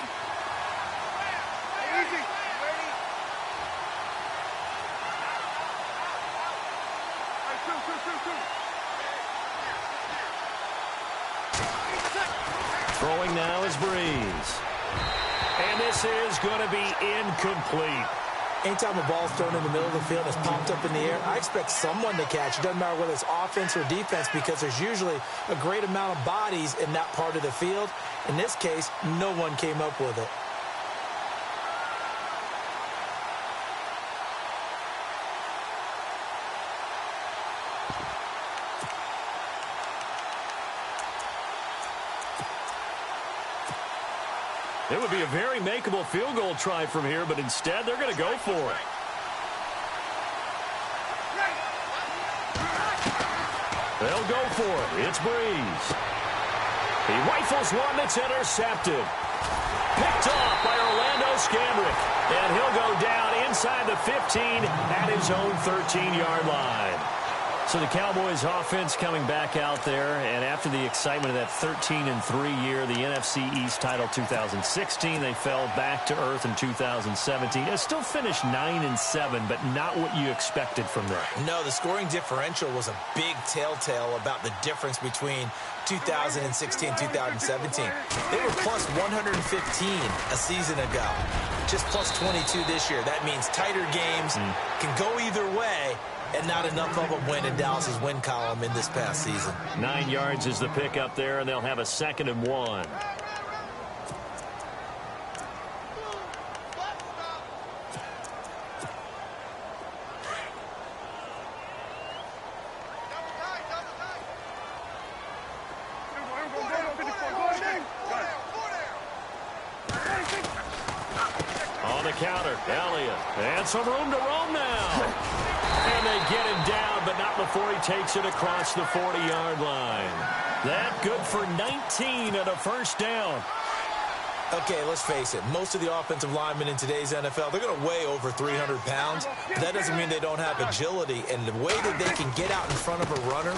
Throwing now is Breeze. And this is going to be incomplete. Anytime a ball's thrown in the middle of the field and it's popped up in the air, I expect someone to catch. It doesn't matter whether it's offense or defense because there's usually a great amount of bodies in that part of the field. In this case, no one came up with it. It would be a very makeable field goal try from here, but instead they're going to go for it. They'll go for it. It's Breeze. He rifles one that's intercepted. Picked off by Orlando Scandrick. And he'll go down inside the 15 at his own 13-yard line. So the Cowboys offense coming back out there, and after the excitement of that 13-3 year, the NFC East title 2016, they fell back to earth in 2017. They still finished 9-7, but not what you expected from them. No, the scoring differential was a big telltale about the difference between 2016 and 2017. They were plus 115 a season ago, just plus 22 this year. That means tighter games can go either way, and not enough of them win in Dallas's win column in this past season. 9 yards is the pick up there, and they'll have a 2nd and 1. On the counter, Elliott. And some room to roam now. And they get him down, but not before he takes it across the 40-yard line. That good for 19 and a first down. Okay, let's face it. Most of the offensive linemen in today's NFL, they're going to weigh over 300 pounds. That doesn't mean they don't have agility. And the way that they can get out in front of a runner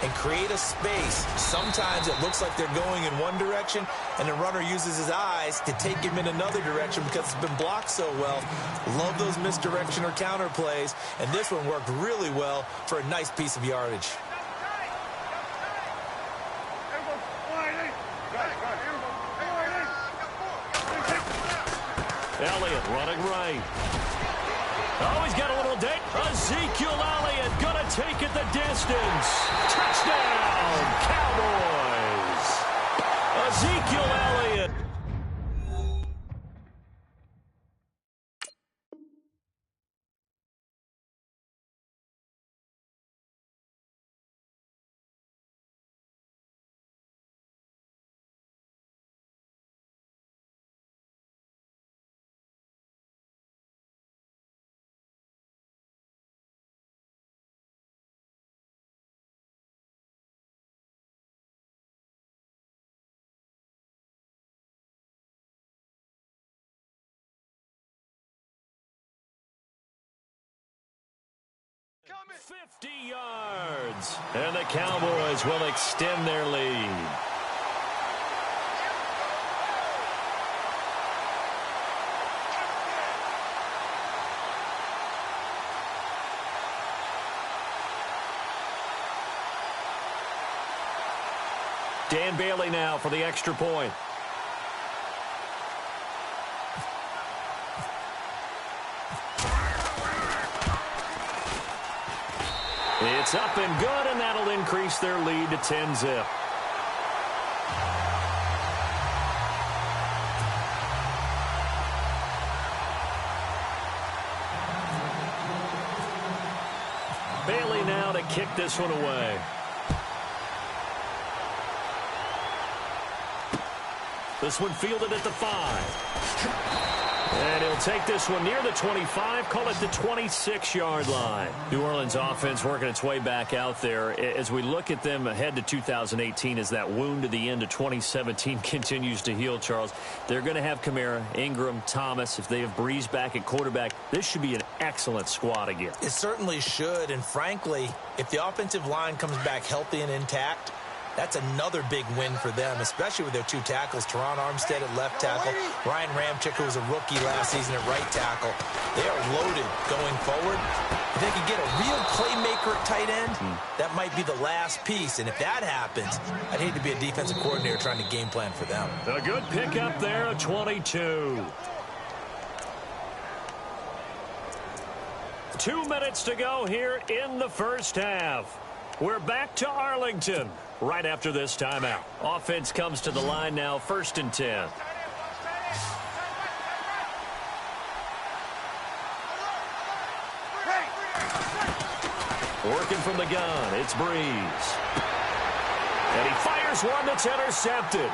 and create a space, sometimes it looks like they're going in one direction, and the runner uses his eyes to take him in another direction because it's been blocked so well. Love those misdirection or counter plays, and this one worked really well for a nice piece of yardage. Elliott running right. Oh, he's got a little date. Ezekiel Elliott going to take it the distance. Touchdown, Cowboys. Ezekiel Elliott. Coming. 50 yards. And the Cowboys will extend their lead. Dan Bailey now for the extra point. It's up and good, and that'll increase their lead to 10-zip. Bailey now to kick this one away. This one fielded at the 5. And he'll take this one near the 25, call it the 26-yard line. New Orleans offense working its way back out there. As we look at them ahead to 2018, as that wound at the end of 2017 continues to heal, Charles, they're going to have Kamara, Ingram, Thomas. If they have Breeze back at quarterback, this should be an excellent squad again. It certainly should, and frankly, if the offensive line comes back healthy and intact, that's another big win for them, especially with their two tackles, Teron Armstead at left tackle, Ryan Ramczyk, who was a rookie last season at right tackle. They are loaded going forward. If they could get a real playmaker at tight end, that might be the last piece. And if that happens, I'd hate to be a defensive coordinator trying to game plan for them. A good pick up there, a 22. 2 minutes to go here in the first half. We're back to Arlington right after this timeout. Offense comes to the line now, 1st and 10. Working from the gun, it's Breeze. And he fires one that's intercepted.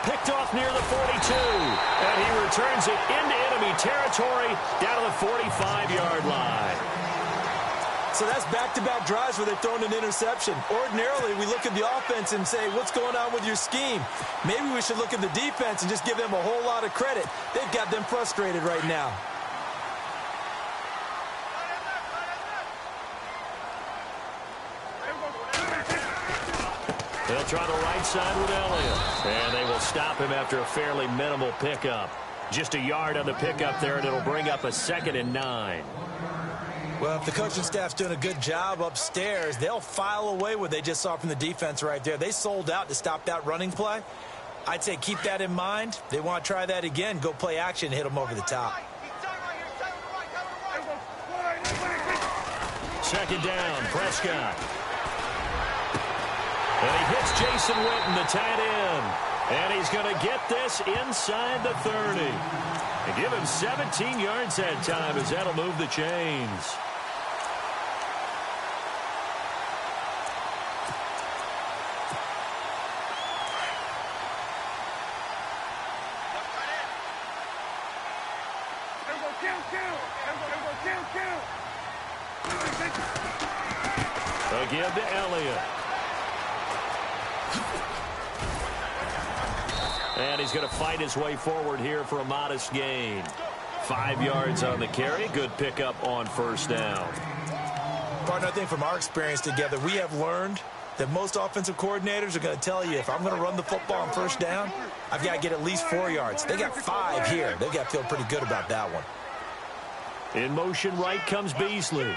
Picked off near the 42. And he returns it into enemy territory down to the 45-yard line. So that's back-to-back drives where they've thrown an interception. Ordinarily, we look at the offense and say, what's going on with your scheme? Maybe we should look at the defense and just give them a whole lot of credit. They've got them frustrated right now. They'll try the right side with Elliott. And they will stop him after a fairly minimal pickup. Just a yard on the pickup there, and it'll bring up a 2nd and 9. Well, if the coaching staff's doing a good job upstairs, they'll file away what they just saw from the defense right there. They sold out to stop that running play. I'd say keep that in mind. They want to try that again. Go play action and hit them over the top. 2nd down, Prescott. And he hits Jason Witten, the tight end. And he's going to get this inside the 30. And give him 17 yards that time as that'll move the chains. They'll give to Elliott. And he's going to fight his way forward here for a modest gain. 5 yards on the carry. Good pickup on 1st down. Partner, I think from our experience together, we have learned that most offensive coordinators are going to tell you, if I'm going to run the football on 1st down, I've got to get at least 4 yards. They got 5 here. They've got to feel pretty good about that one. In motion right comes Beasley.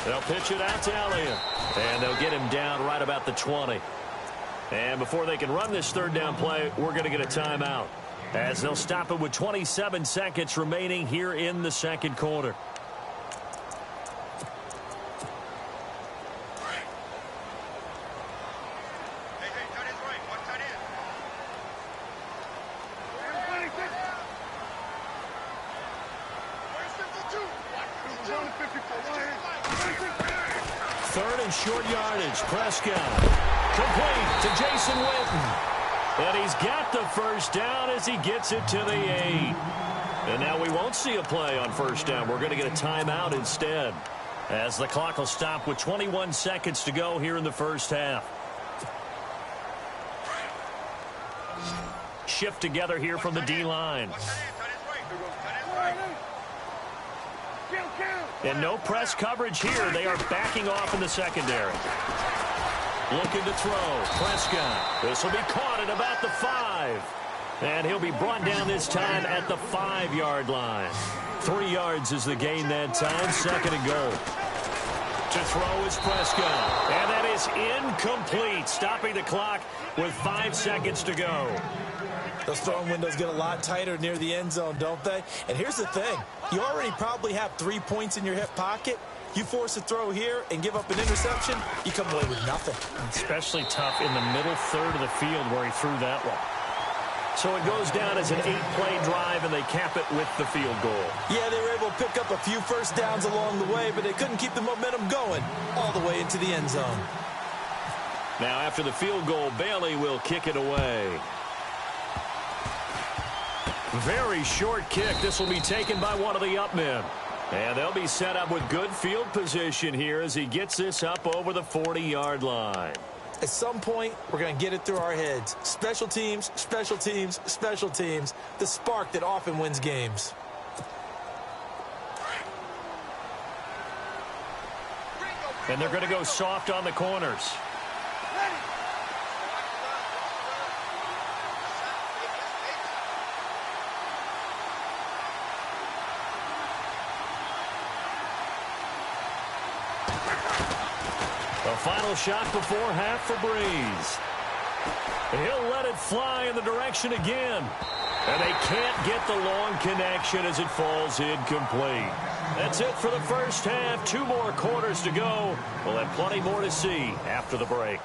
They'll pitch it out to Elliott. And they'll get him down right about the 20. And before they can run this 3rd down play, we're going to get a timeout, as they'll stop it with 27 seconds remaining here in the 2nd quarter. Third and short yardage. Prescott. Complete to Jason Witten. And he's got the 1st down as he gets it to the 8. And now we won't see a play on 1st down. We're going to get a timeout instead, as the clock will stop with 21 seconds to go here in the 1st half. Shift together here from the D-line. And no press coverage here. They are backing off in the secondary. Looking to throw. Prescott. This will be caught at about the 5. And he'll be brought down this time at the 5-yard line. 3 yards is the gain that time. 2nd and goal. To throw is Prescott. And that is incomplete. Stopping the clock with 5 seconds to go. Those throwing windows get a lot tighter near the end zone, don't they? And here's the thing. You already probably have 3 points in your hip pocket. You force a throw here and give up an interception, you come away with nothing. Especially tough in the middle third of the field where he threw that one. So it goes down as an 8-play drive, and they cap it with the field goal. Yeah, they were able to pick up a few 1st downs along the way, but they couldn't keep the momentum going all the way into the end zone. Now after the field goal, Bailey will kick it away. Very short kick. This will be taken by one of the up men. And they'll be set up with good field position here as he gets this up over the 40-yard line. At some point, we're going to get it through our heads. Special teams, special teams, special teams. The spark that often wins games. And they're going to go soft on the corners. A final shot before half for Breeze. He'll let it fly in the direction again. And they can't get the long connection as it falls incomplete. That's it for the first half. 2 more quarters to go. We'll have plenty more to see after the break.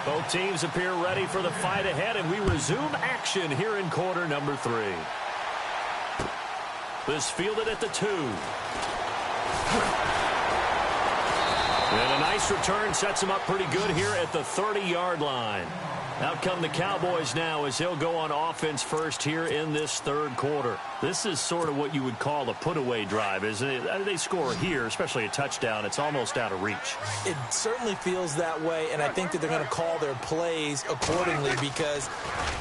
Both teams appear ready for the fight ahead, and we resume action here in quarter number 3. This fielded at the 2. And a nice return sets him up pretty good here at the 30-yard line. Out come the Cowboys now as he'll go on offense first here in this third quarter. This is sort of what you would call a put-away drive, isn't it? They score here, especially a touchdown. It's almost out of reach. It certainly feels that way, and I think that they're going to call their plays accordingly because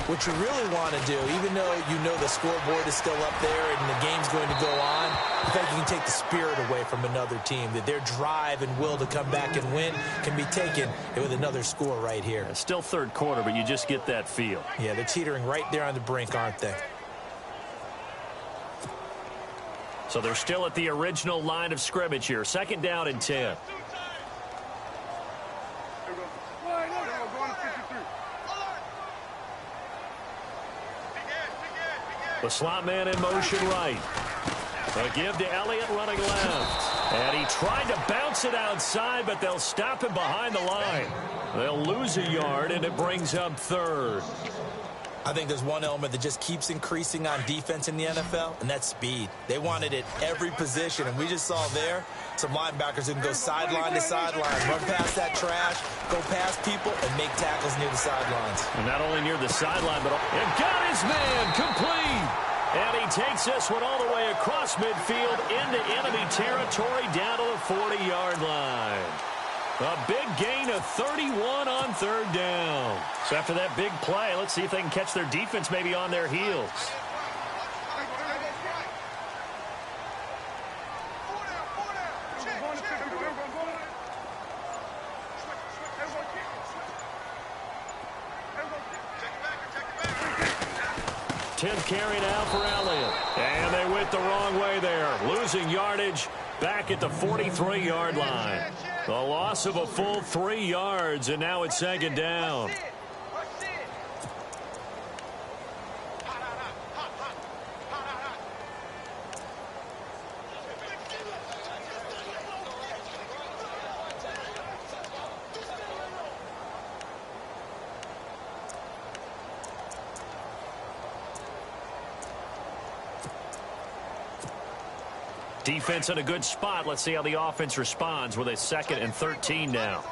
what you really want to do, even though you know the scoreboard is still up there and the game's going to go on, I think you can take the spirit away from another team, that their drive and will to come back and win can be taken with another score right here. It's still third quarter, but you just get that feel. Yeah, they're teetering right there on the brink, aren't they? So they're still at the original line of scrimmage here. 2nd down and 10. The slot man in motion right. A give to Elliott running left. And he tried to bounce it outside, but they'll stop him behind the line. They'll lose a yard, and it brings up 3rd. I think there's one element that just keeps increasing on defense in the NFL, and that's speed. They want it at every position, and we just saw there some linebackers who can go sideline to sideline, run past that trash, go past people, and make tackles near the sidelines. And not only near the sideline, but and got his man complete. And he takes this one all the way across midfield into enemy territory down to the 40-yard line. A big gain of 31 on 3rd down. So after that big play, let's see if they can catch their defense maybe on their heels. Tenth carry now for Elliott. And they went the wrong way there. Losing yardage back at the 43-yard line. The loss of a full 3 yards, and now it's 2nd down. Defense in a good spot. Let's see how the offense responds with a 2nd and 13 now.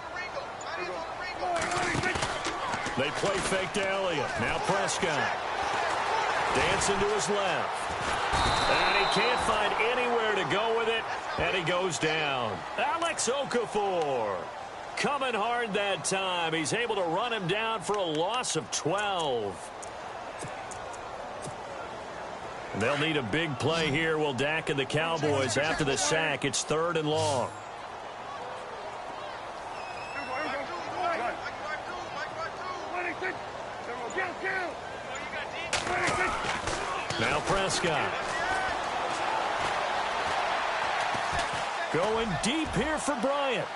They play fake to Elliott. Now Prescott. Dancing to his left. And he can't find anywhere to go with it. And he goes down. Alex Okafor coming hard that time. He's able to run him down for a loss of 12. And they'll need a big play here. Will Dak and the Cowboys after the sack. It's 3rd and long. Now Prescott. Going deep here for Bryant.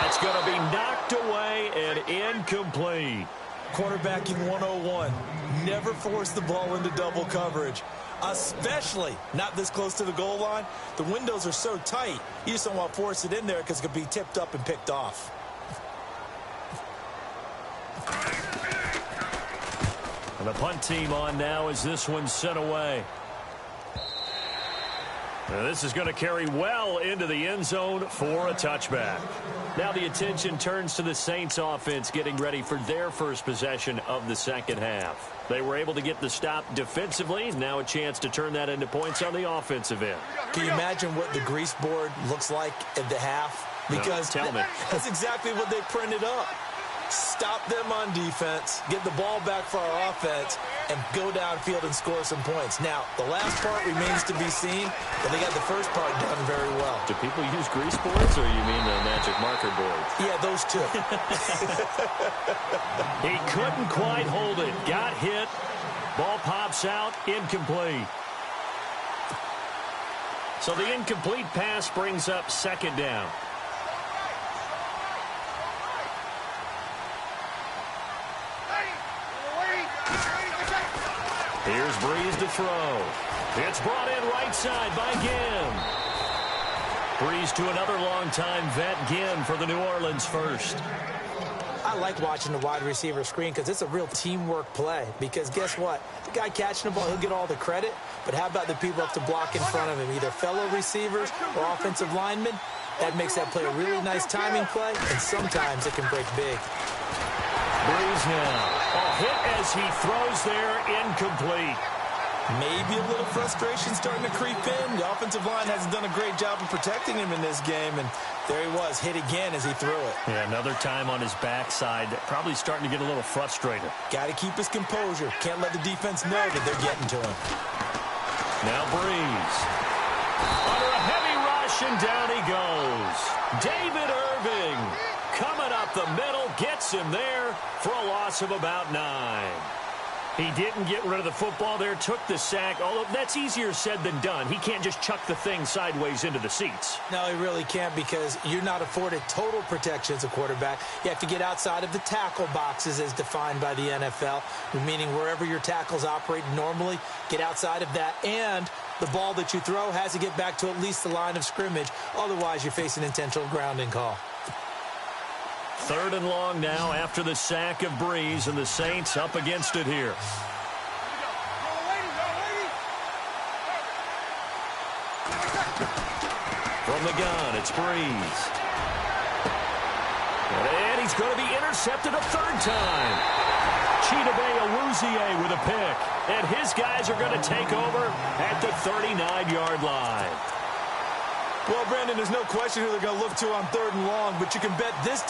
That's going to be knocked away and incomplete. Quarterbacking 101. Never force the ball into double coverage, especially not this close to the goal line. The windows are so tight, you just don't want to force it in there because it could be tipped up and picked off. And the punt team on now as this one's sent away. Now this is going to carry well into the end zone for a touchback. Now the attention turns to the Saints offense getting ready for their first possession of the 2nd half. They were able to get the stop defensively. Now a chance to turn that into points on the offensive end. Can you imagine what the grease board looks like at the half? Because no, tell me. That's exactly what they printed up. Stop them on defense, get the ball back for our offense, and go downfield and score some points. Now, the last part remains to be seen, but they got the first part done very well. Do people use grease boards, or you mean the magic marker boards? Yeah, those two. He couldn't quite hold it. Got hit. Ball pops out. Incomplete. So the incomplete pass brings up second down. Here's Breeze to throw. It's brought in right side by Ginn. Breeze to another longtime vet, Ginn, for the New Orleans first. I like watching the wide receiver screen because it's a real teamwork play. Because guess what? The guy catching the ball, he'll get all the credit. But how about the people up to block in front of him, either fellow receivers or offensive linemen? That makes that play a really nice timing play, and sometimes it can break big. Breeze now. A hit as he throws there, incomplete. Maybe a little frustration starting to creep in. The offensive line hasn't done a great job of protecting him in this game, and there he was, hit again as he threw it. Yeah, another time on his backside, probably starting to get a little frustrated. Got to keep his composure. Can't let the defense know that they're getting to him. Now Breeze. Under a heavy rush, and down he goes. David Irving coming up the middle, gets him there for a loss of about 9. He didn't get rid of the football there, took the sack, although that's easier said than done. He can't just chuck the thing sideways into the seats. No, he really can't, because you're not afforded total protection as a quarterback. You have to get outside of the tackle boxes as defined by the NFL, meaning wherever your tackles operate normally, get outside of that, and the ball that you throw has to get back to at least the line of scrimmage. Otherwise, you face an intentional grounding call. 3rd and long now after the sack of Breeze, and the Saints up against it here. From the gun, it's Breeze. And he's going to be intercepted a 3rd time. Chidobe Awuzie with a pick. And his guys are going to take over at the 39-yard line. Well, Brandon, there's no question who they're going to look to on 3rd and long, but you can bet this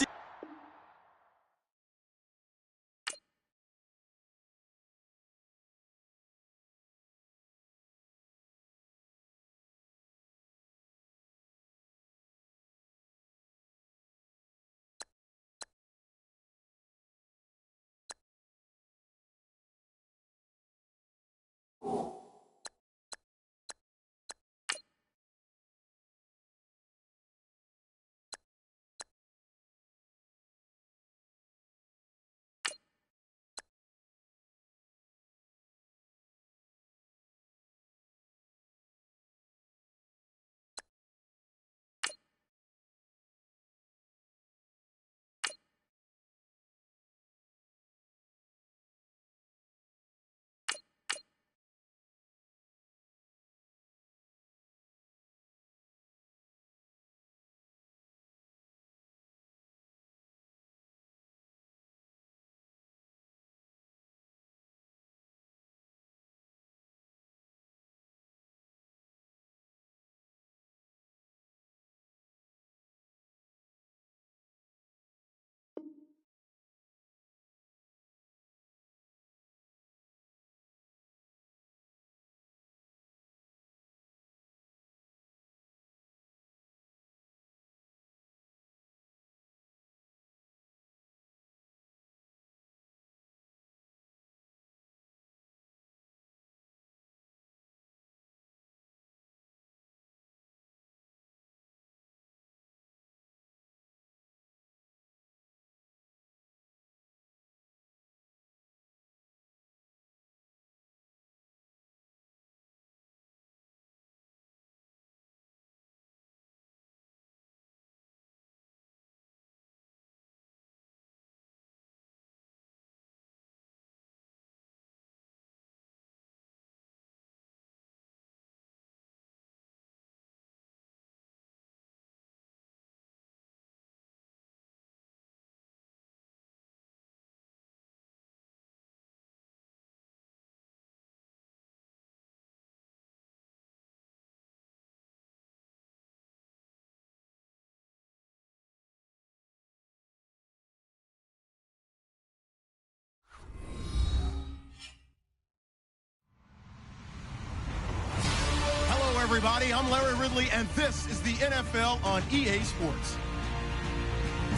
everybody. I'm Larry Ridley, and this is the NFL on EA Sports.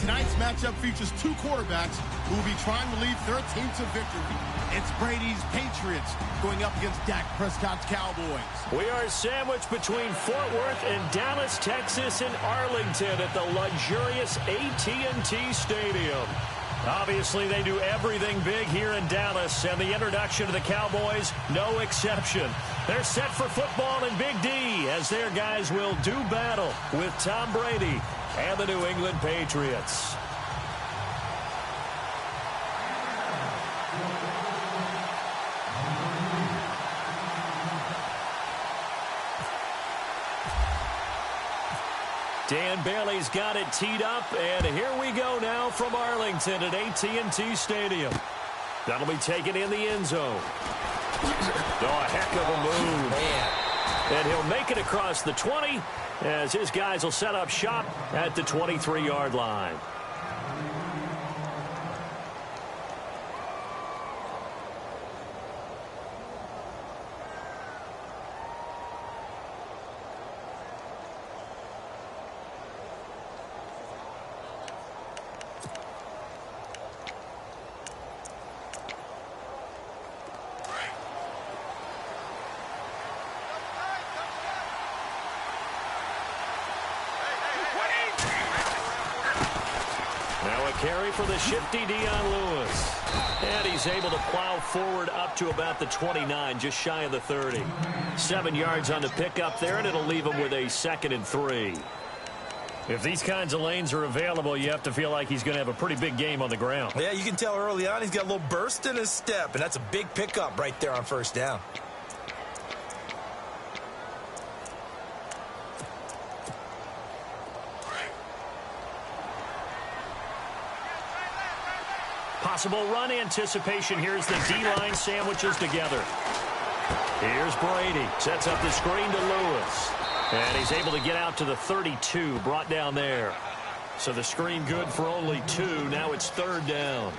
tonight's matchup features two quarterbacks who will be trying to lead their team to victory. It's Brady's Patriots going up against Dak Prescott's Cowboys. We are sandwiched between Fort Worth and Dallas, Texas, and Arlington at the luxurious AT&T Stadium. Obviously, they do everything big here in Dallas, and the introduction to the Cowboys, no exception. They're set for football in Big D as their guys will do battle with Tom Brady and the New England Patriots. Dan Bailey's got it teed up, and here we go now from Arlington at AT&T Stadium. That'll be taken in the end zone. Oh, a heck of a move. Man. And he'll make it across the 20 as his guys will set up shop at the 23-yard line. Carry for the shifty Dion Lewis. And he's able to plow forward up to about the 29, just shy of the 30. 7 yards on the pickup there, and it'll leave him with a 2nd and 3. If these kinds of lanes are available, you have to feel like he's going to have a pretty big game on the ground. Yeah, you can tell early on he's got a little burst in his step, and that's a big pickup right there on first down. Possible run anticipation. Here's the D-line sandwiches together. Here's Brady. Sets up the screen to Lewis. And he's able to get out to the 32, brought down there. So the screen good for only 2. Now it's 3rd down.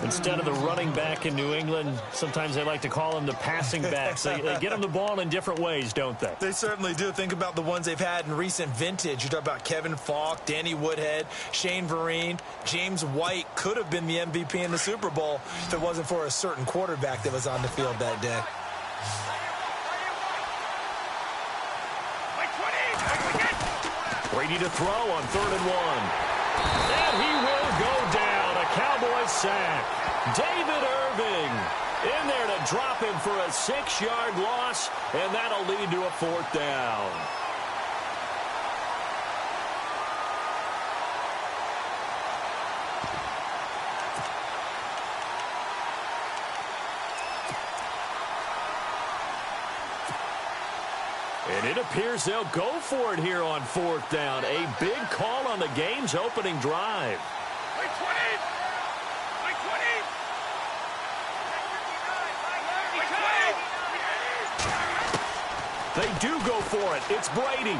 Instead of the running back in New England, sometimes they like to call them the passing backs. They get them the ball in different ways, don't they? They certainly do. Think about the ones they've had in recent vintage. You talk about Kevin Falk, Danny Woodhead, Shane Vereen, James White could have been the MVP in the Super Bowl if it wasn't for a certain quarterback that was on the field that day. Brady to throw on 3rd and 1. And he will go down. A Cowboys sack. David Irving in there to drop him for a 6-yard loss, and that'll lead to a 4th down. And it appears they'll go for it here on 4th down. A big call on the game's opening drive. They do go for it. It's Brady.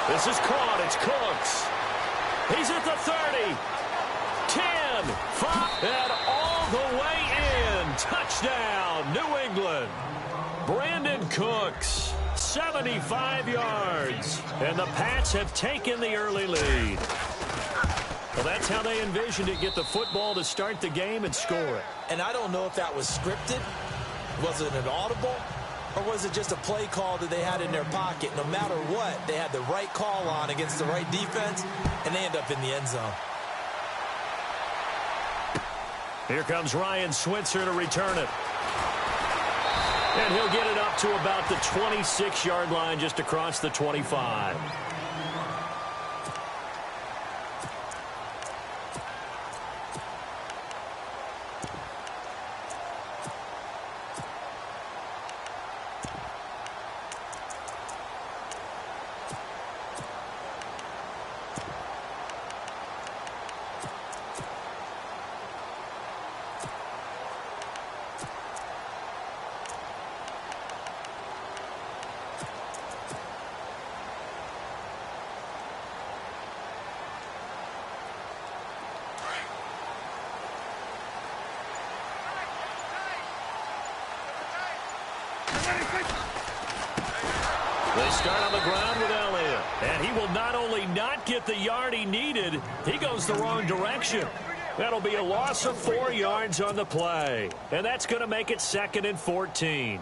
This is caught. It's Cooks. He's at the 30. 10, 5, and all the way in. Touchdown, New England. Brandon Cooks, 75 yards. And the Pats have taken the early lead. Well, that's how they envisioned it. Get the football to start the game and score it. And I don't know if that was scripted. Was it an audible? Or was it just a play call that they had in their pocket? No matter what, they had the right call on against the right defense, and they end up in the end zone. Here comes Ryan Switzer to return it. And he'll get it up to about the 26-yard line, just across the 25. They start on the ground with Elliott. And he will not only not get the yard he needed, he goes the wrong direction. That'll be a loss of 4 yards on the play. And that's going to make it 2nd and 14.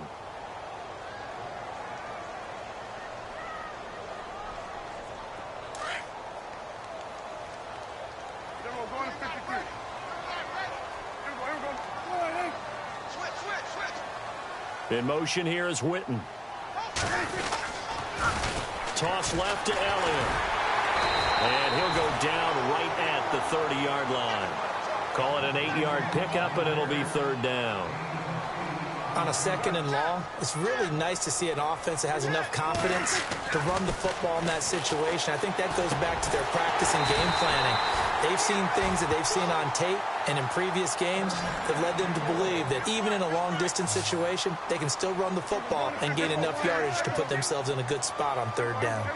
In motion here is Witten. Toss left to Elliott. And he'll go down right at the 30-yard line. Call it an 8-yard pickup, and it'll be 3rd down. On a 2nd and long, it's really nice to see an offense that has enough confidence to run the football in that situation. I think that goes back to their practice and game planning. They've seen things that they've seen on tape and in previous games that led them to believe that even in a long-distance situation, they can still run the football and gain enough yardage to put themselves in a good spot on 3rd down.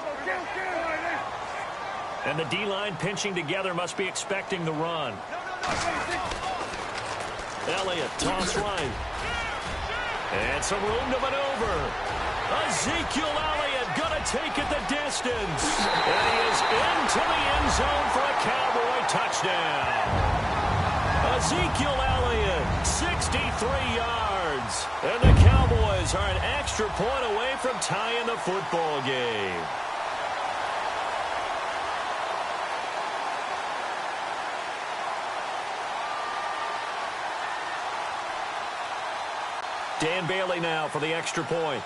And the D-line pinching together must be expecting the run. Elliott, toss right. And some room to maneuver. Ezekiel Elliott going to take it the distance. And he is into the end zone for a Cowboy touchdown. Ezekiel Elliott, 63 yards. And the Cowboys are an extra point away from tying the football game. Dan Bailey now for the extra point.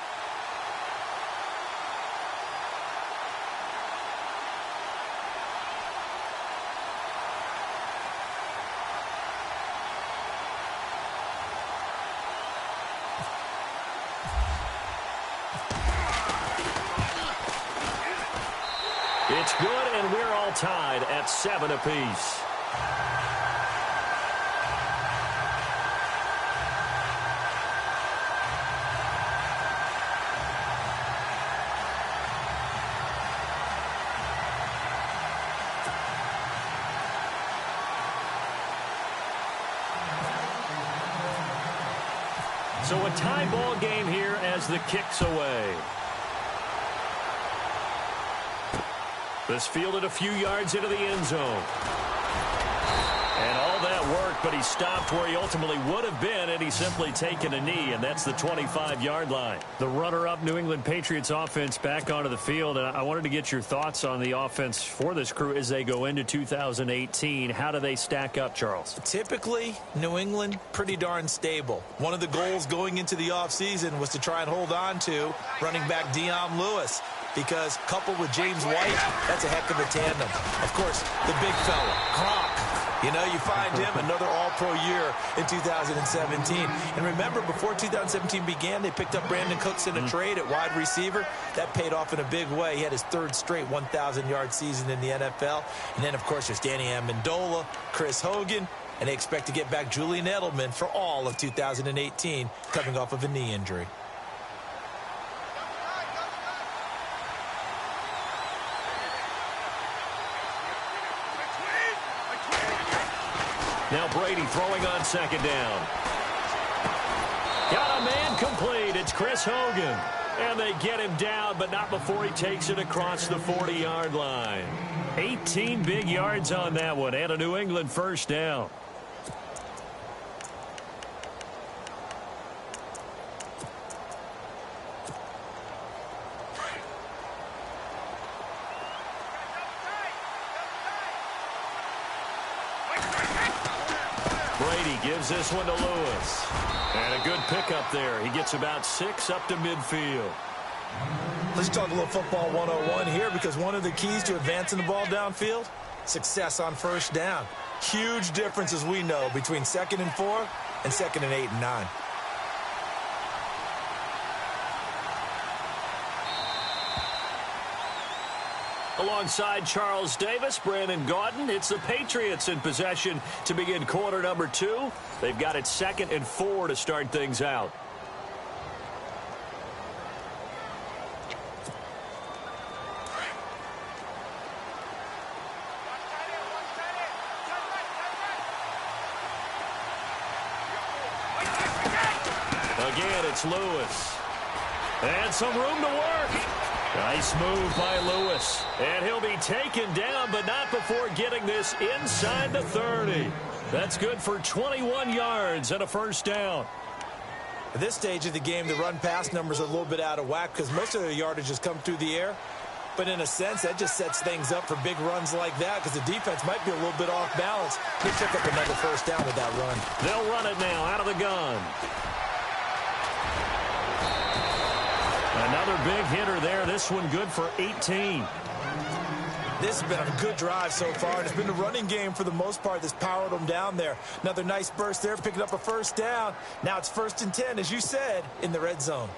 It's good, and we're all tied at 7 apiece. So a tie ball game here as the kick's away. This fielded a few yards into the end zone. And all that worked, but he stopped where he ultimately would have been, and he's simply taken a knee, and that's the 25-yard line. The runner-up New England Patriots offense back onto the field, and I wanted to get your thoughts on the offense for this crew as they go into 2018. How do they stack up, Charles? Typically, New England, pretty darn stable. One of the goals going into the offseason was to try and hold on to running back Dion Lewis, because coupled with James White, that's a heck of a tandem. Of course, the big fella, Gronk. You know, you find him another all-pro year in 2017. And remember, before 2017 began, they picked up Brandon Cooks in a trade at wide receiver. That paid off in a big way. He had his 3rd straight 1,000-yard season in the NFL. And then, of course, there's Danny Amendola, Chris Hogan, and they expect to get back Julian Edelman for all of 2018, coming off of a knee injury. Now Brady throwing on 2nd down. Got a man complete. It's Chris Hogan. And they get him down, but not before he takes it across the 40-yard line. 18 big yards on that one, and a New England 1st down. Brady gives this one to Lewis. And a good pickup there. He gets about 6 up to midfield. Let's talk a little football 101 here, because one of the keys to advancing the ball downfield, success on 1st down. Huge difference, as we know, between 2nd and 4 and 2nd and 8 and 9. Alongside Charles Davis, Brandon Gaudin, it's the Patriots in possession to begin quarter number 2. They've got it 2nd and 4 to start things out. Again, it's Lewis. And some room to work. Nice move by Lewis. And he'll be taken down, but not before getting this inside the 30. That's good for 21 yards and a first down. At this stage of the game, the run-pass numbers are a little bit out of whack because most of their yardage has come through the air. But in a sense, that just sets things up for big runs like that because the defense might be a little bit off balance. They pick up another first down with that run. They'll run it now out of the gun. Another big hitter there. This one good for 18. This has been a good drive so far, and it's been the running game for the most part that's powered them down there. Another nice burst there, picking up a first down. Now it's 1st and 10, as you said, in the red zone.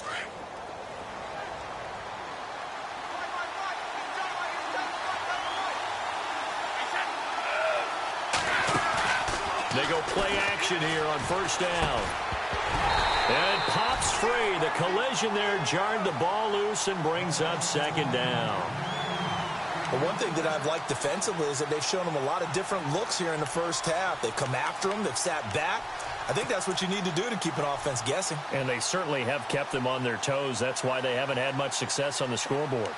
They go play action here on first down. And pops free. The collision there jarred the ball loose and brings up 2nd down. Well, one thing that I've liked defensively is that they've shown them a lot of different looks here in the first half. They've come after them. They've sat back. I think that's what you need to do to keep an offense guessing. And they certainly have kept them on their toes. That's why they haven't had much success on the scoreboard.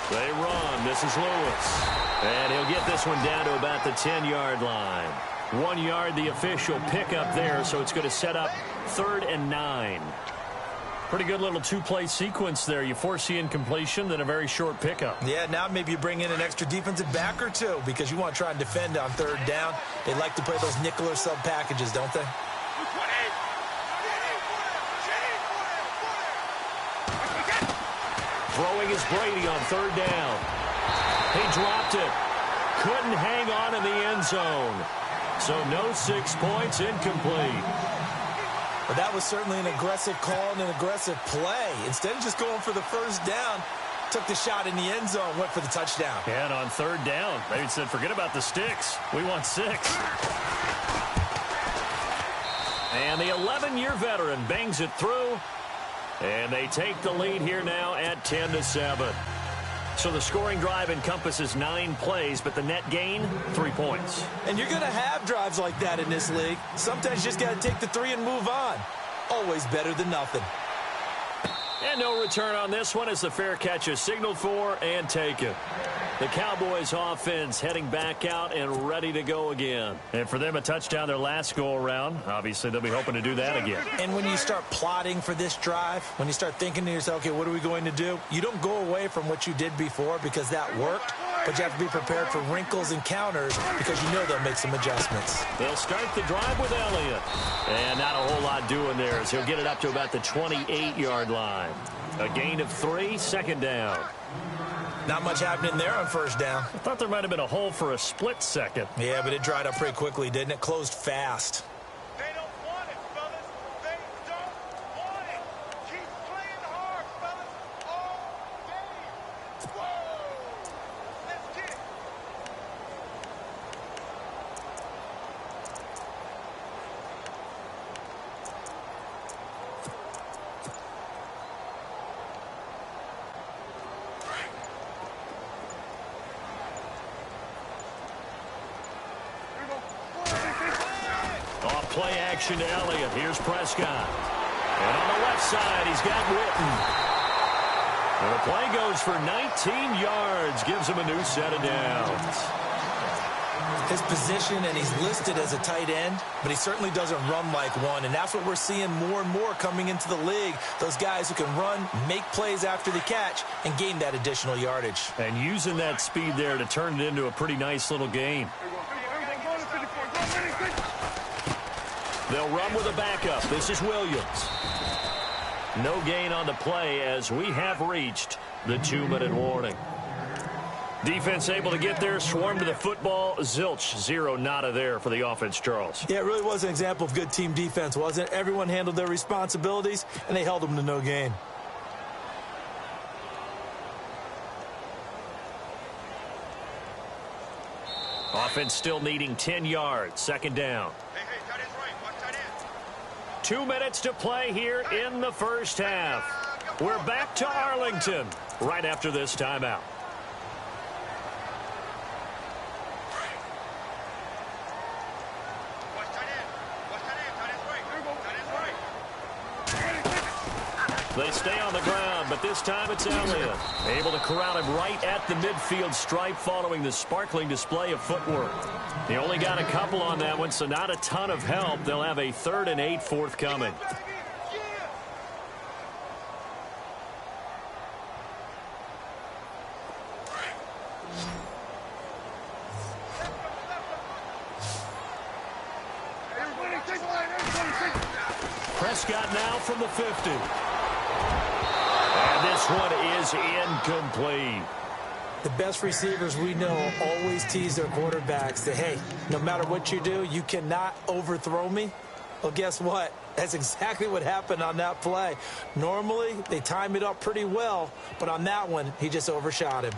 They run. This is Lewis. And he'll get this one down to about the 10-yard line. 1 yard, the official pickup there, so it's going to set up 3rd and 9. Pretty good little two-play sequence there. You force the incompletion, then a very short pickup. Yeah, now maybe you bring in an extra defensive back or two because you want to try and defend on 3rd down. They like to play those nickel or sub packages, don't they? Throwing is Brady on 3rd down. He dropped it. Couldn't hang on in the end zone. So no 6 points, incomplete. But that was certainly an aggressive call and an aggressive play. Instead of just going for the first down, took the shot in the end zone, went for the touchdown. And on 3rd down, they said, forget about the sticks. We want 6. And the 11-year veteran bangs it through. And they take the lead here now at 10-7. So the scoring drive encompasses 9 plays, but the net gain, 3 points. And you're going to have drives like that in this league. Sometimes you just got to take the 3 and move on. Always better than nothing. And no return on this one as the fair catch is signaled for and taken. The Cowboys offense heading back out and ready to go again. And for them, a touchdown their last go-around. Obviously, they'll be hoping to do that again. And when you start plotting for this drive, when you start thinking to yourself, okay, what are we going to do? You don't go away from what you did before because that worked, but you have to be prepared for wrinkles and counters because you know they'll make some adjustments. They'll start the drive with Elliott. And not a whole lot doing there as he'll get it up to about the 28-yard line. A gain of 3, 2nd down. Not much happening there on 1st down. I thought there might have been a hole for a split second. Yeah, but it dried up pretty quickly, didn't it? Closed fast. They don't want it, fellas. They don't want it. Keep playing hard, fellas. All day. Whoa. Let's get it. Off play action to Elliott. Here's Prescott. And on the left side, he's got Witten. And the play goes for 19 yards. Gives him a new set of downs. His position, and he's listed as a tight end, but he certainly doesn't run like one. And that's what we're seeing more and more coming into the league. Those guys who can run, make plays after the catch, and gain that additional yardage. And using that speed there to turn it into a pretty nice little game. They'll run with a backup. This is Williams. No gain on the play as we have reached the 2-minute warning. Defense able to get there, swarm to the football. Zilch, 0 nada there for the offense, Charles. Yeah, it really was an example of good team defense, wasn't it? Everyone handled their responsibilities, and they held them to no gain. Offense still needing 10 yards. 2nd down. Hey, tight end's right. Watch tight end. 2 minutes to play here in the first half. We're back to Arlington right after this timeout. They stay on the ground, but this time it's Elliott. Able to corral him right at the midfield stripe following the sparkling display of footwork. He only got a couple on that one, so not a ton of help. They'll have a 3rd and 8 forthcoming. Prescott now from the 50. And this one is incomplete. The best receivers we know always tease their quarterbacks that, hey, no matter what you do, you cannot overthrow me. Well, guess what? That's exactly what happened on that play. Normally, they time it up pretty well, but on that one, he just overshot him.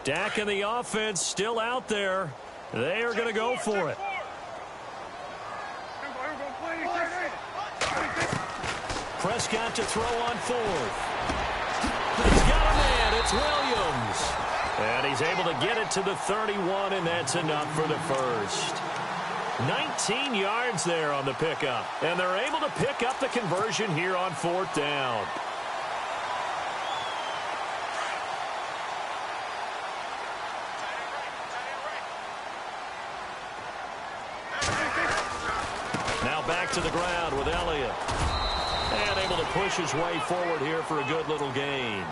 Dak and the offense still out there. They are going to go for it. Prescott to throw on 4th. He's got a man. It's Williams. And he's able to get it to the 31, and that's enough for the first. 19 yards there on the pickup. And they're able to pick up the conversion here on 4th down. Back to the ground with Elliott. And able to push his way forward here for a good little gain.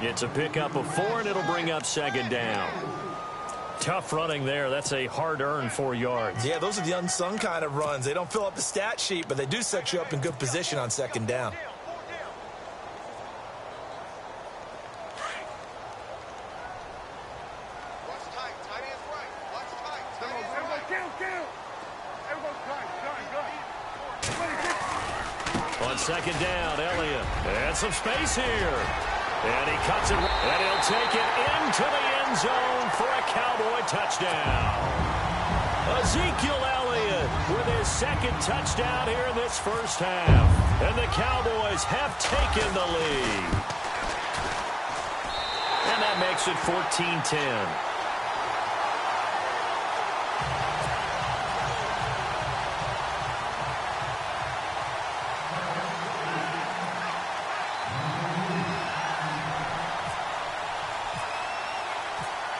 It's a pickup of 4, and it'll bring up 2nd down. Tough running there. That's a hard-earned 4 yards. Yeah, those are the unsung kind of runs. They don't fill up the stat sheet, but they do set you up in good position on 2nd down. On 2nd down, Elliott. And some space here. And he cuts it. And he'll take it into the end zone for a Cowboy touchdown. Ezekiel Elliott with his 2nd touchdown here in this first half. And the Cowboys have taken the lead. And that makes it 14-10.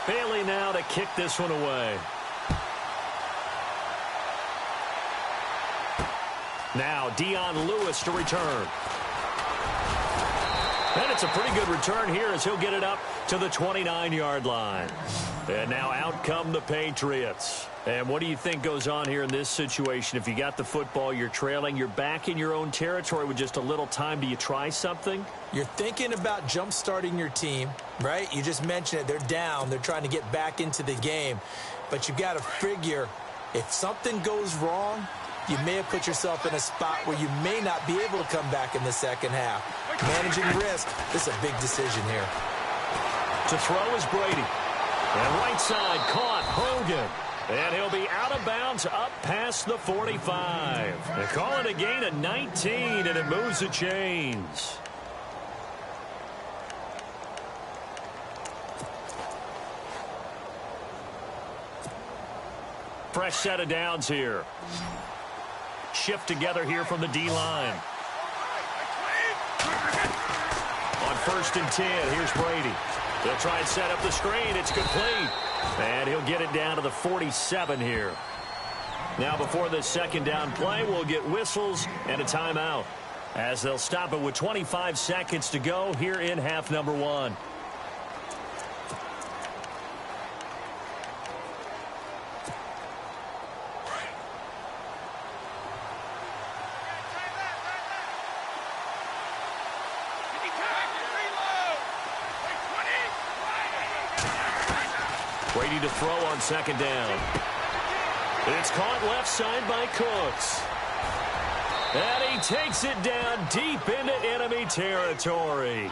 Bailey now to kick this one away. Now Dion Lewis to return. And it's a pretty good return here as he'll get it up to the 29-yard line. And now out come the Patriots. And what do you think goes on here in this situation? If you got the football, you're trailing, you're back in your own territory with just a little time. Do you try something? You're thinking about jump-starting your team, right? You just mentioned it. They're down. They're trying to get back into the game. But you've got to figure if something goes wrong, you may have put yourself in a spot where you may not be able to come back in the second half. Managing risk, this is a big decision here. To throw is Brady. And right side caught Hogan. And he'll be out of bounds up past the 45. They call it a gain of 19, and it moves the chains. Fresh set of downs here. Shift together here from the D-line. On 1st and 10, here's Brady. They'll try and set up the screen. It's complete. And he'll get it down to the 47 here. Now before the 2nd down play, we'll get whistles and a timeout, as they'll stop it with 25 seconds to go here in half number 1. Brady to throw on 2nd down. It's caught left side by Cooks. And he takes it down deep into enemy territory.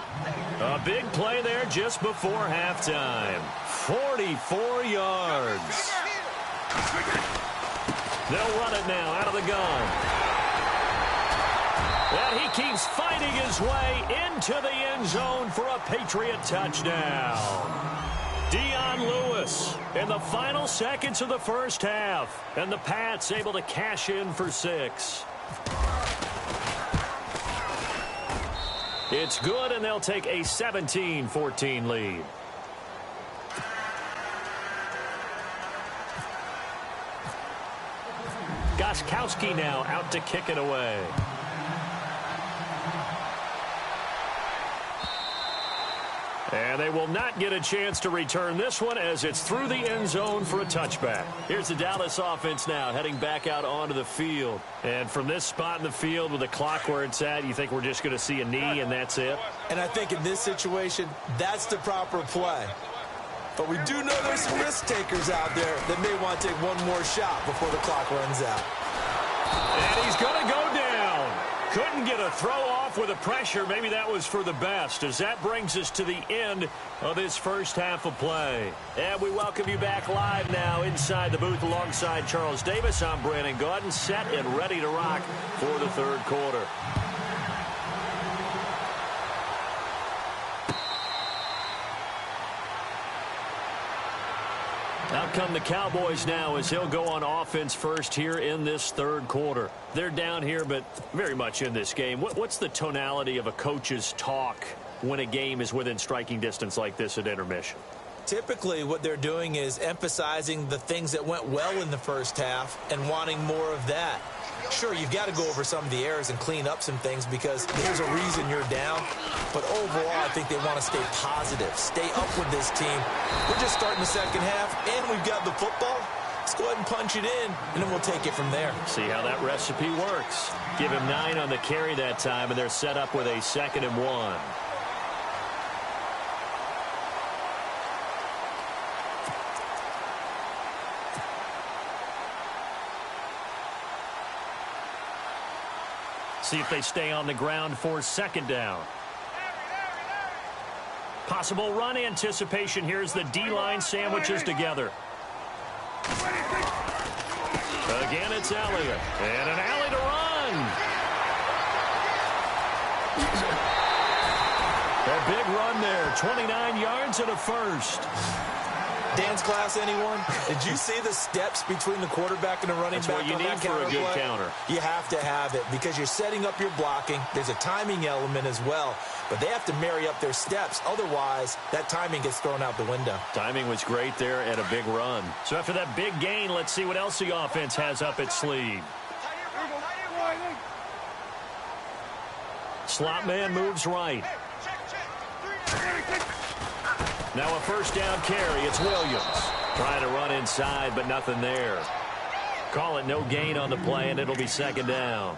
A big play there just before halftime. 44 yards. They'll run it now out of the gun. And he keeps fighting his way into the end zone for a Patriot touchdown. Dion Lewis in the final seconds of the first half. And the Pats able to cash in for 6. It's good, and they'll take a 17-14 lead. Gostkowski now out to kick it away. And they will not get a chance to return this one as it's through the end zone for a touchback. Here's the Dallas offense now heading back out onto the field. And from this spot in the field with the clock where it's at, you think we're just going to see a knee and that's it? And I think in this situation, that's the proper play. But we do know there's some risk takers out there that may want to take one more shot before the clock runs out. And he's going to go down. Couldn't get a throw off with the pressure. Maybe that was for the best, as that brings us to the end of this first half of play. And we welcome you back live now inside the booth alongside Charles Davis. I'm Brandon Gaudin, set and ready to rock for the third quarter. Out come the Cowboys now as he'll go on offense first here in this third quarter. They're down here, but very much in this game. What's the tonality of a coach's talk when a game is within striking distance like this at intermission? Typically, what they're doing is emphasizing the things that went well in the first half and wanting more of that. Sure, you've got to go over some of the errors and clean up some things because there's a reason you're down. But overall, I think they want to stay positive, stay up with this team. We're just starting the second half, and we've got the football. Let's go ahead and punch it in, and then we'll take it from there. See how that recipe works. Give him 9 on the carry that time, and they're set up with a 2nd and 1. See if they stay on the ground for 2nd down. Possible run anticipation. Here's the D-line sandwiches together. Again, it's Elliott. And an alley to run. A big run there. 29 yards and a first. Dance class, anyone? Did you see the steps between the quarterback and the running back? That's what you need for a good counter. You have to have it because you're setting up your blocking. There's a timing element as well, but they have to marry up their steps. Otherwise, that timing gets thrown out the window. Timing was great there and a big run. So after that big gain, let's see what else the offense has up its sleeve. Slot man moves right. Now a first down carry. It's Williams. Trying to run inside, but nothing there. Call it no gain on the play, and it'll be 2nd down.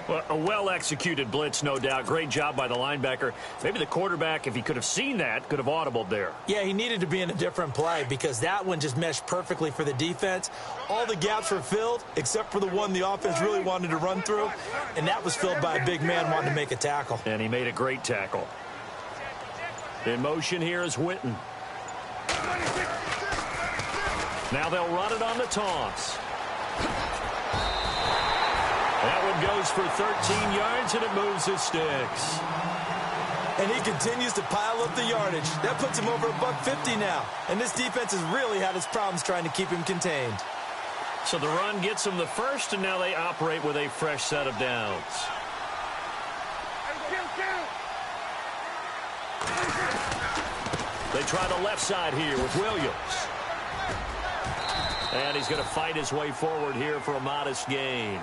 Well, a well-executed blitz, no doubt. Great job by the linebacker. Maybe the quarterback, if he could have seen that, could have audibled there. Yeah, he needed to be in a different play because that one just meshed perfectly for the defense. All the gaps were filled except for the one the offense really wanted to run through, and that was filled by a big man wanting to make a tackle. And he made a great tackle. In motion here is Witten. Now they'll run it on the toss. That one goes for 13 yards, and it moves his sticks. And he continues to pile up the yardage. That puts him over $150 now. And this defense has really had its problems trying to keep him contained. So the run gets him the first, and now they operate with a fresh set of downs. They try the left side here with Williams. And he's going to fight his way forward here for a modest gain.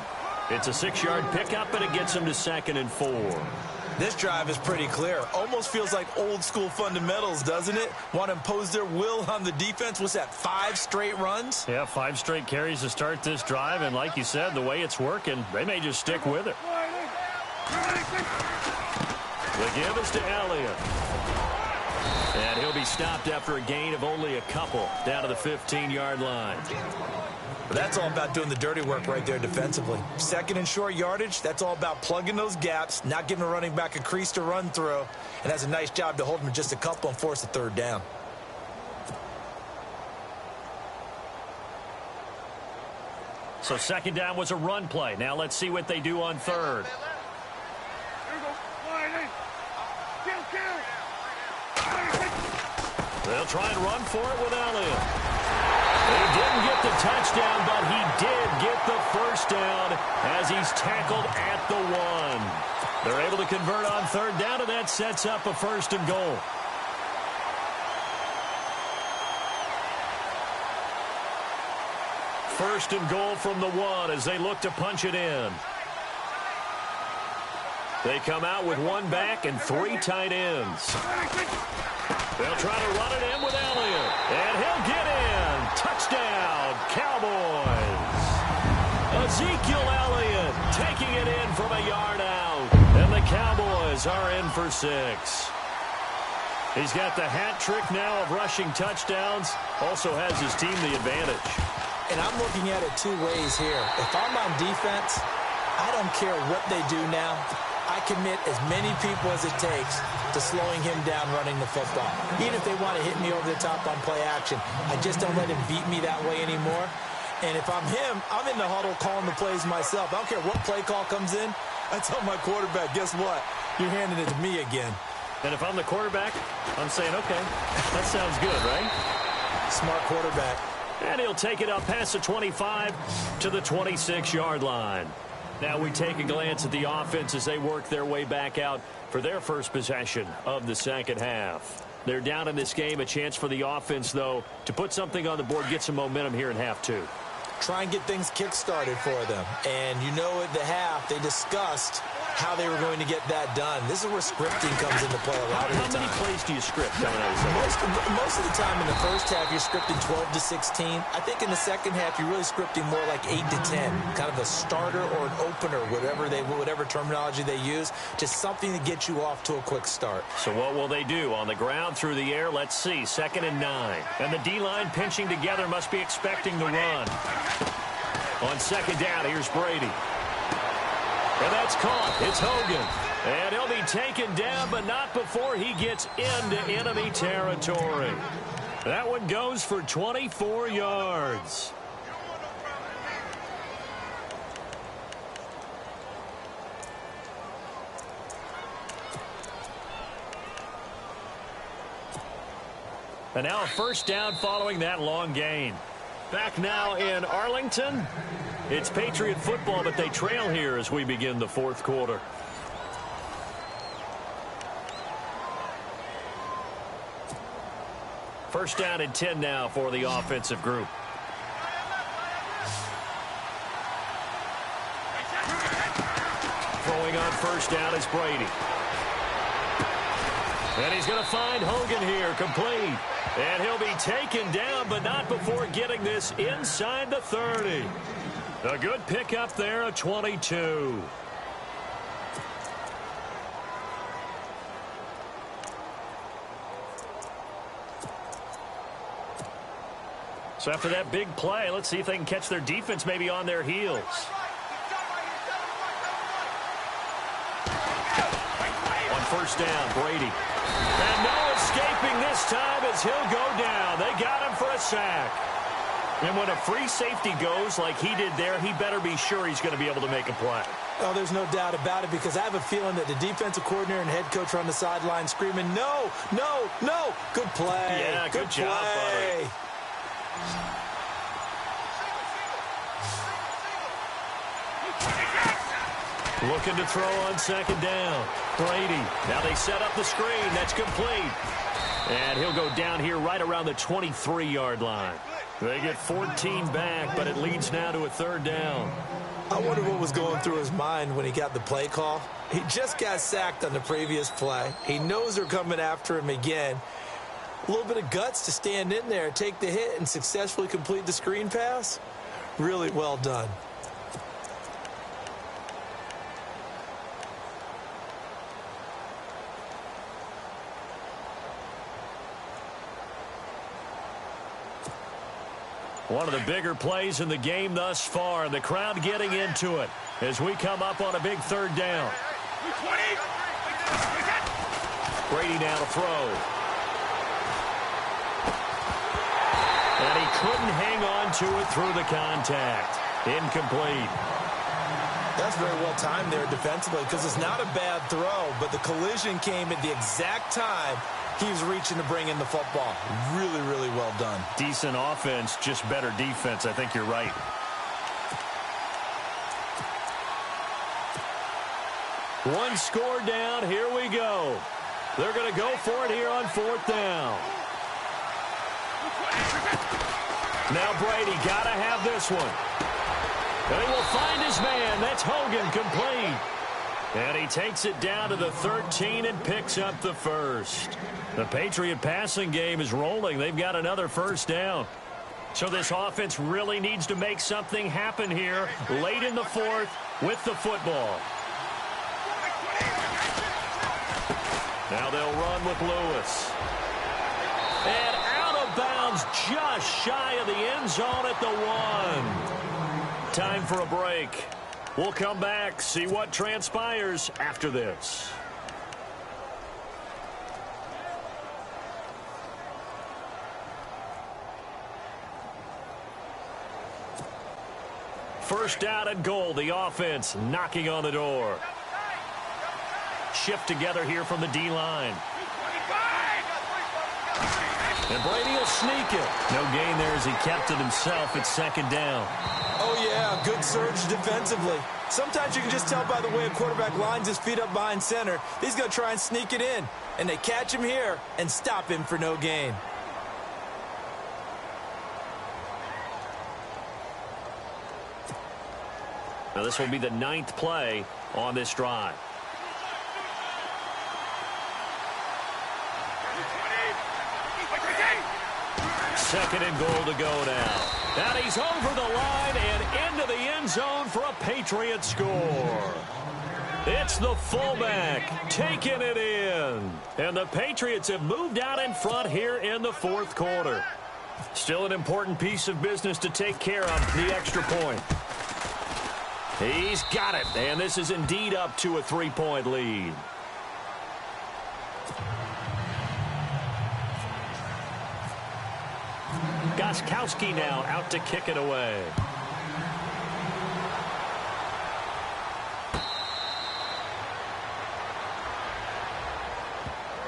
It's a 6-yard pickup, and it gets him to 2nd and 4. This drive is pretty clear. Almost feels like old school fundamentals, doesn't it? Want to impose their will on the defense. What's that, 5 straight runs? Yeah, 5 straight carries to start this drive. And like you said, the way it's working, they may just stick with it. The give is to Elliott. And he'll be stopped after a gain of only a couple down to the 15-yard line. But that's all about doing the dirty work right there defensively. 2nd and short yardage, that's all about plugging those gaps, not giving a running back a crease to run through, and has a nice job to hold him just a couple and force a 3rd down. So second down was a run play. Now let's see what they do on third. They'll try and run for it with Elliott. He didn't get the touchdown, but he did get the first down as he's tackled at the 1. They're able to convert on third down, and that sets up a 1st and goal. First and goal from the 1 as they look to punch it in. They come out with 1 back and 3 tight ends. They'll try to run it in with Elliott, and he'll get in. Touchdown, Cowboys. Ezekiel Elliott taking it in from a yard out, and the Cowboys are in for 6. He's got the hat trick now of rushing touchdowns, also has his team the advantage. And I'm looking at it 2 ways here. If I'm on defense, I don't care what they do now. I commit as many people as it takes to slowing him down running the football. Even if they want to hit me over the top on play action, I just don't let him beat me that way anymore. And if I'm him, I'm in the huddle calling the plays myself. I don't care what play call comes in. I tell my quarterback, guess what? You're handing it to me again. And if I'm the quarterback, I'm saying, okay, that sounds good, right? Smart quarterback. And he'll take it up past the 25 to the 26-yard line. Now we take a glance at the offense as they work their way back out for their first possession of the second half. They're down in this game. A chance for the offense, though, to put something on the board, get some momentum here in half 2. Try and get things kick-started for them. And you know at the half, they discussed how they were going to get that done. This is where scripting comes into play a lot of the time. How many plays do you script coming out of the most of the time in the first half, you're scripting 12 to 16. I think in the second half, you're really scripting more like 8 to 10, kind of a starter or an opener, whatever terminology they use, just something to get you off to a quick start. So what will they do? On the ground, through the air, let's see. 2nd and 9. And the D-line pinching together must be expecting the run. On 2nd down, here's Brady. And that's caught. It's Hogan. And he'll be taken down, but not before he gets into enemy territory. That one goes for 24 yards. And now a 1st down following that long gain. Back now in Arlington. It's Patriot football, but they trail here as we begin the 4th quarter. First down and 10 now for the offensive group. Throwing on 1st down is Brady. And he's going to find Hogan here, complete. And he'll be taken down, but not before getting this inside the 30. A good pickup there, a 22. So after that big play, let's see if they can catch their defense maybe on their heels. On 1st down, Brady. And no escaping this time as he'll go down. They got him for a sack. And when a free safety goes like he did there, he better be sure he's going to be able to make a play. Oh, there's no doubt about it, because I have a feeling that the defensive coordinator and head coach are on the sideline screaming, no, no, no. Good play. Yeah, good job, buddy. Looking to throw on 2nd down. Brady. Now they set up the screen. That's complete. And he'll go down here right around the 23-yard line. They get 14 back, but it leads now to a 3rd down. I wonder what was going through his mind when he got the play call. He just got sacked on the previous play. He knows they're coming after him again. A little bit of guts to stand in there, take the hit, and successfully complete the screen pass. Really well done. One of the bigger plays in the game thus far. The crowd getting into it as we come up on a big 3rd down. Brady now to throw. And he couldn't hang on to it through the contact. Incomplete. That's very well timed there defensively because it's not a bad throw, but the collision came at the exact time he was reaching to bring in the football. Really, really well done. Decent offense, just better defense. I think you're right. One score down. Here we go. They're going to go for it here on 4th down. Now Brady got to have this one. And he will find his man. That's Hogan, complete. And he takes it down to the 13 and picks up the first. The Patriot passing game is rolling. They've got another first down. So this offense really needs to make something happen here late in the 4th with the football. Now they'll run with Lewis. And out of bounds just shy of the end zone at the 1. Time for a break. We'll come back, see what transpires after this. First down and goal. The offense knocking on the door. Shift together here from the D-line. And Brady will sneak it. No gain there as he kept it himself at 2nd down. Oh, yeah, good surge defensively. Sometimes you can just tell by the way a quarterback lines his feet up behind center. He's going to try and sneak it in. And they catch him here and stop him for no gain. Now this will be the 9th play on this drive. Second and goal to go now. And he's over the line and into the end zone for a Patriot score. It's the fullback taking it in. And the Patriots have moved out in front here in the 4th quarter. Still an important piece of business to take care of, the extra point. He's got it. And this is indeed up to a 3-point lead. Gostkowski now out to kick it away.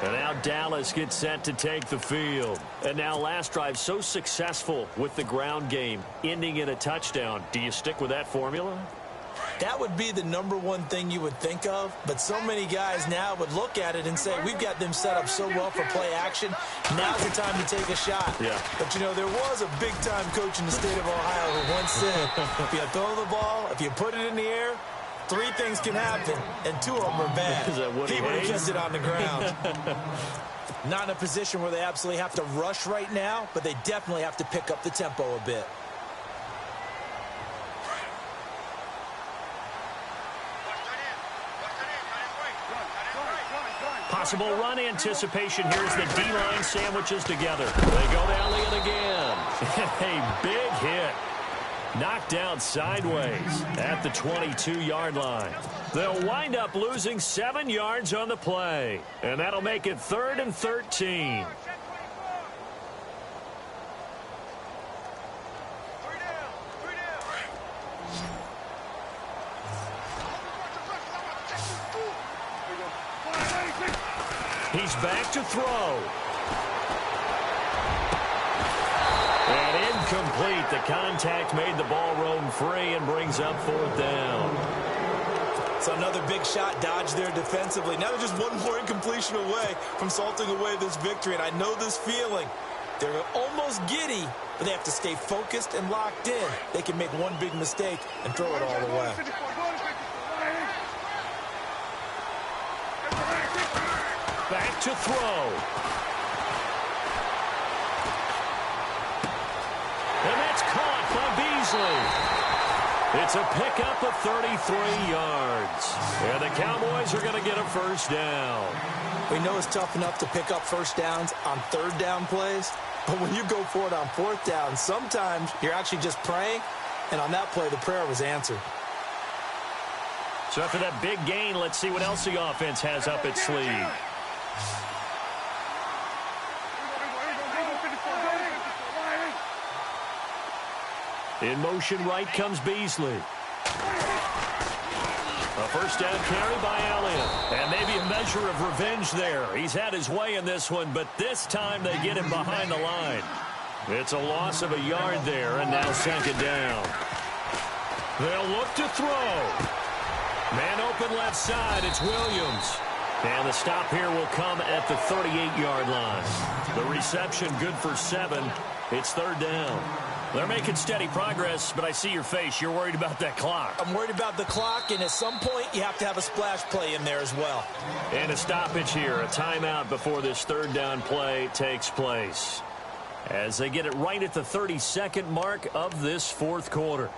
And now Dallas gets set to take the field. And now last drive so successful with the ground game, ending in a touchdown. Do you stick with that formula? That would be the #1 thing you would think of, but so many guys now would look at it and say, we've got them set up so well for play action, now's the time to take a shot. Yeah. But, you know, there was a big-time coach in the state of Ohio who once said, if you throw the ball, if you put it in the air, 3 things can happen, and 2 of them are bad. Is that what he would have hates? kept it on the ground. Not in a position where they absolutely have to rush right now, but they definitely have to pick up the tempo a bit. Possible run anticipation here as the D-line sandwiches together. They go to Elliott again. A big hit. Knocked down sideways at the 22-yard line. They'll wind up losing 7 yards on the play. And that'll make it 3rd and 13. He's back to throw. And incomplete. The contact made the ball roam free and brings up 4th down. So another big shot dodged there defensively. Now they're just one more incompletion away from salting away this victory. And I know this feeling. They're almost giddy, but they have to stay focused and locked in. They can make one big mistake and throw it all away. Back to throw. And that's caught by Beasley. It's a pickup of 33 yards. And the Cowboys are going to get a first down. We know it's tough enough to pick up first downs on 3rd down plays, but when you go for it on 4th down, sometimes you're actually just praying, and on that play, the prayer was answered. So after that big gain, let's see what else the offense has up its sleeve. In motion right comes Beasley. A first down carry by Elliott. And maybe a measure of revenge there. He's had his way in this one, but this time they get him behind the line. It's a loss of a yard there, and now second down. They'll look to throw. Man open left side. It's Williams. And the stop here will come at the 38-yard line. The reception good for 7. It's third down. They're making steady progress, but I see your face. You're worried about that clock. I'm worried about the clock, and at some point, you have to have a splash play in there as well. And a stoppage here, a timeout before this third down play takes place. As they get it right at the 32nd mark of this fourth quarter.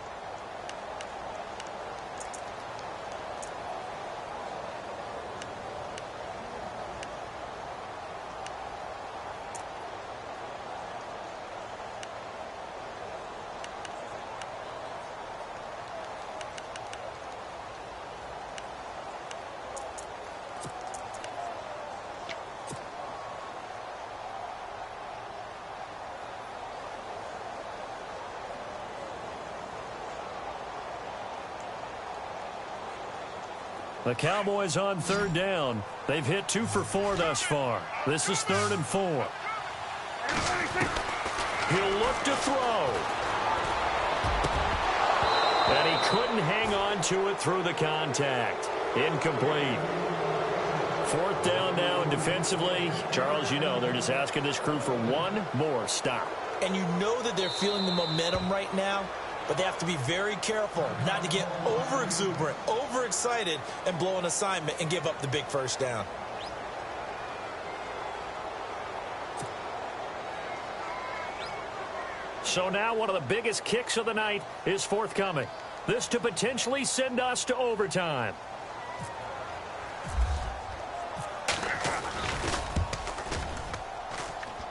The Cowboys on third down. They've hit 2 for 4 thus far. This is 3rd and 4. He'll look to throw. And he couldn't hang on to it through the contact. Incomplete. 4th down now, and defensively, Charles, you know, they're just asking this crew for one more stop. And you know that they're feeling the momentum right now, but they have to be very careful not to get over-exuberant, overexcited, and blow an assignment and give up the big first down. So now one of the biggest kicks of the night is forthcoming. This to potentially send us to overtime.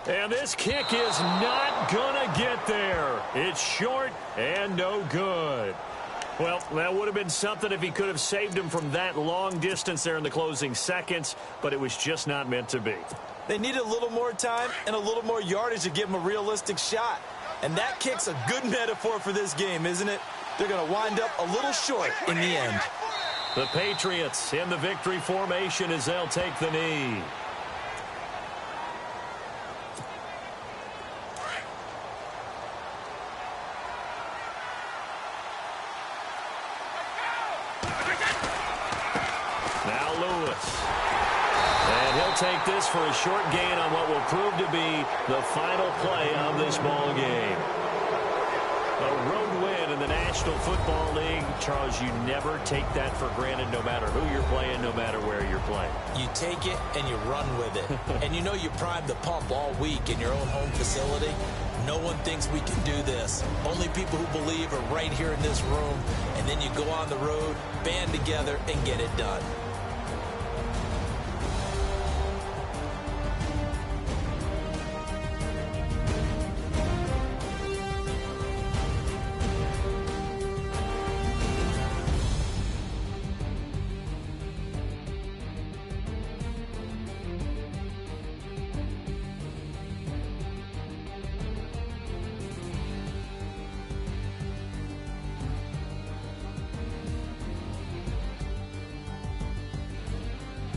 And this kick is not going to get there. It's short and no good. Well, that would have been something if he could have saved him from that long distance there in the closing seconds, but it was just not meant to be. They needed a little more time and a little more yardage to give him a realistic shot. And that kick's a good metaphor for this game, isn't it? They're going to wind up a little short in the end. The Patriots in the victory formation as they'll take the knee. Take this for a short gain on what will prove to be the final play of this ball game. A road win in the National Football League. Charles, you never take that for granted no matter who you're playing, no matter where you're playing. You take it and you run with it. And you know you primed the pump all week in your own home facility. No one thinks we can do this. Only people who believe are right here in this room. And then you go on the road, band together, and get it done.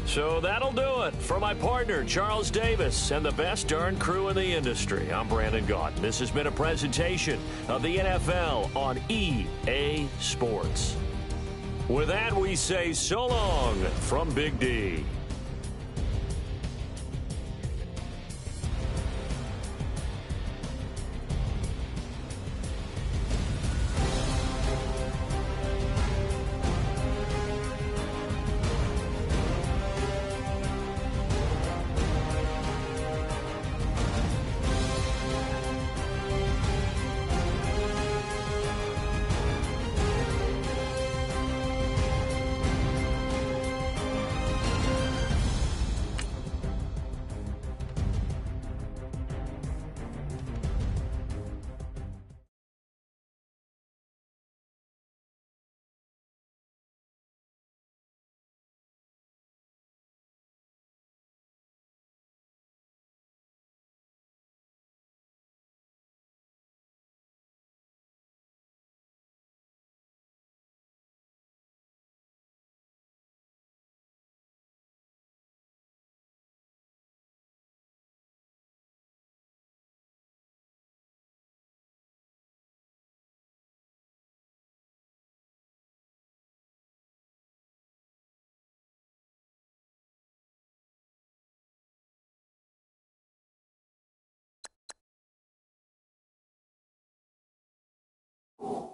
So that'll do it for my partner, Charles Davis, and the best darn crew in the industry. I'm Brandon Gaudin. This has been a presentation of the NFL on EA Sports. With that, we say so long from Big D. You